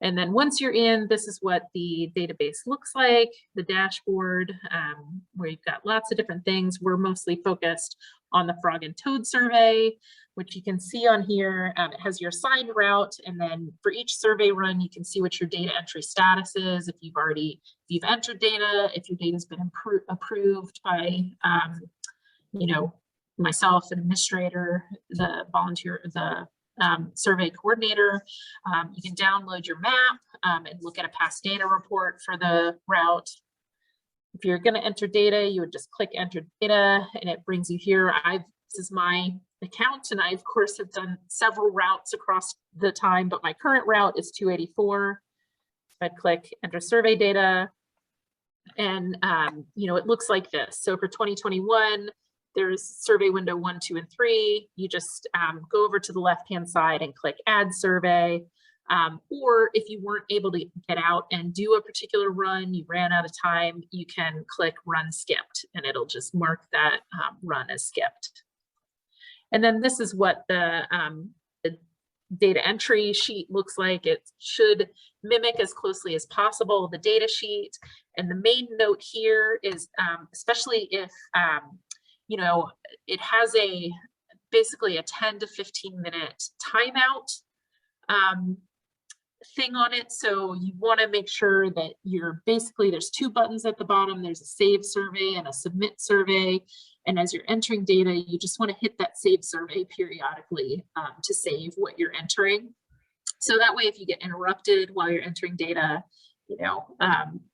Speaker 1: And then once you're in, this is what the database looks like, the dashboard, where you've got lots of different things. We're mostly focused on the frog and toad survey, which you can see on here. It has your assigned route, and then for each survey run, you can see what your data entry status is. If you've entered data, if your data's been approved by, myself, an administrator, the volunteer, the survey coordinator. You can download your map and look at a past data report for the route. If you're going to enter data, you would just click enter data and it brings you here. This is my account, and I of course have done several routes across the time, but my current route is 284. I'd click enter survey data, and it looks like this. So for 2021, there's survey window 1, 2, and 3. You just go over to the left-hand side and click add survey. Or if you weren't able to get out and do a particular run, you ran out of time, you can click run skipped, and it'll just mark that run as skipped. And then this is what the data entry sheet looks like. It should mimic as closely as possible the data sheet. And the main note here is, especially if it has basically a 10 to 15 minute timeout thing on it. So you want to make sure that there's two buttons at the bottom. There's a save survey and a submit survey. And as you're entering data, you just want to hit that save survey periodically to save what you're entering. So that way, if you get interrupted while you're entering data,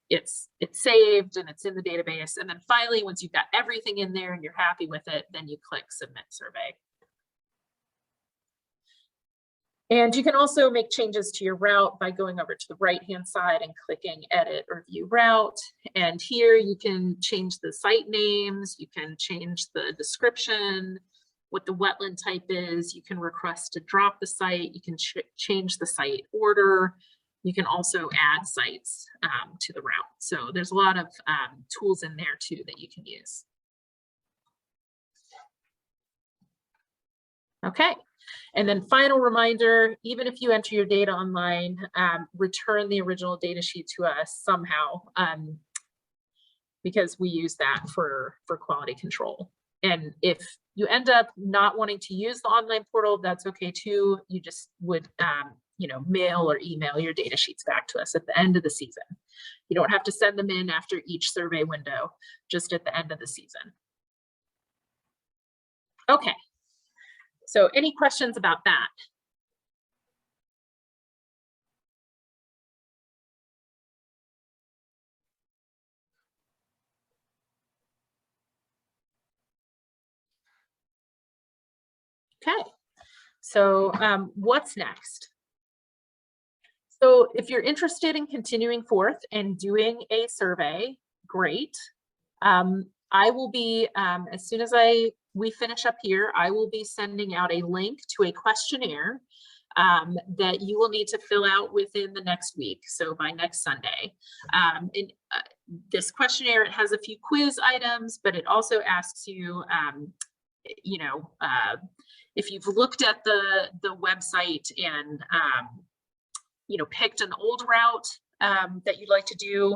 Speaker 1: it's saved and it's in the database. And then finally, once you've got everything in there and you're happy with it, then you click submit survey. And you can also make changes to your route by going over to the right-hand side and clicking edit or view route. And here you can change the site names, you can change the description, what the wetland type is, you can request to drop the site, you can change the site order. You can also add sites to the route. So there's a lot of tools in there too that you can use. Okay, and then final reminder, even if you enter your data online, return the original data sheet to us somehow, because we use that for quality control. And if you end up not wanting to use the online portal, that's okay too. You just would mail or email your data sheets back to us at the end of the season. You don't have to send them in after each survey window, just at the end of the season. Okay, so any questions about that? Okay, so what's next? So if you're interested in continuing forth and doing a survey, great. I will be, as soon as we finish up here, I will be sending out a link to a questionnaire that you will need to fill out within the next week, so by next Sunday. This questionnaire, it has a few quiz items, but it also asks you, if you've looked at the website and picked an old route that you'd like to do,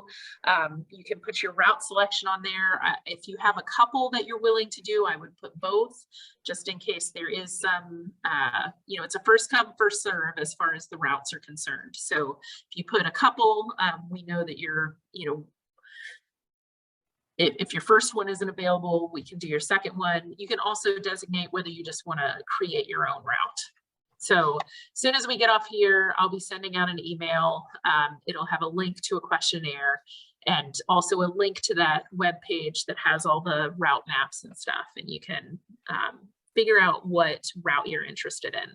Speaker 1: you can put your route selection on there. If you have a couple that you're willing to do, I would put both, just in case there is some, it's a first come, first serve as far as the routes are concerned. So if you put a couple, we know that you're, if your first one isn't available, we can do your second one. You can also designate whether you just want to create your own route. So as soon as we get off here, I'll be sending out an email. It'll have a link to a questionnaire and also a link to that web page that has all the route maps and stuff. And you can figure out what route you're interested in.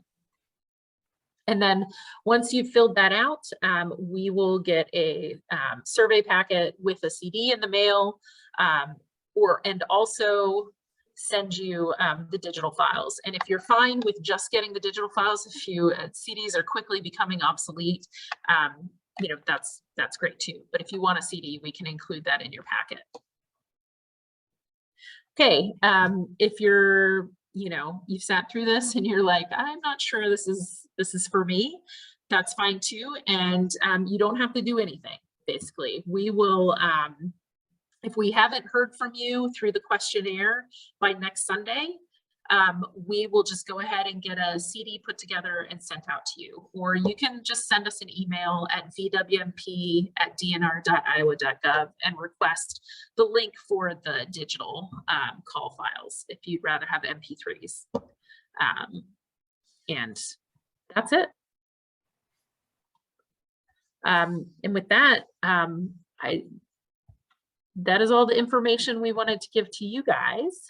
Speaker 1: And then once you've filled that out, we will get a survey packet with a CD in the mail, and also send you the digital files. And if you're fine with just getting the digital files, if you CDs are quickly becoming obsolete, that's great too. But if you want a CD, we can include that in your packet. Okay, if you're, you've sat through this and you're like, I'm not sure this is for me, that's fine too. And you don't have to do anything, basically. We will, if we haven't heard from you through the questionnaire by next Sunday, we will just go ahead and get a CD put together and sent out to you. Or you can just send us an email at vwmp@dnr.iowa.gov and request the link for the digital call files if you'd rather have MP3s. And that's it. And with that, that is all the information we wanted to give to you guys.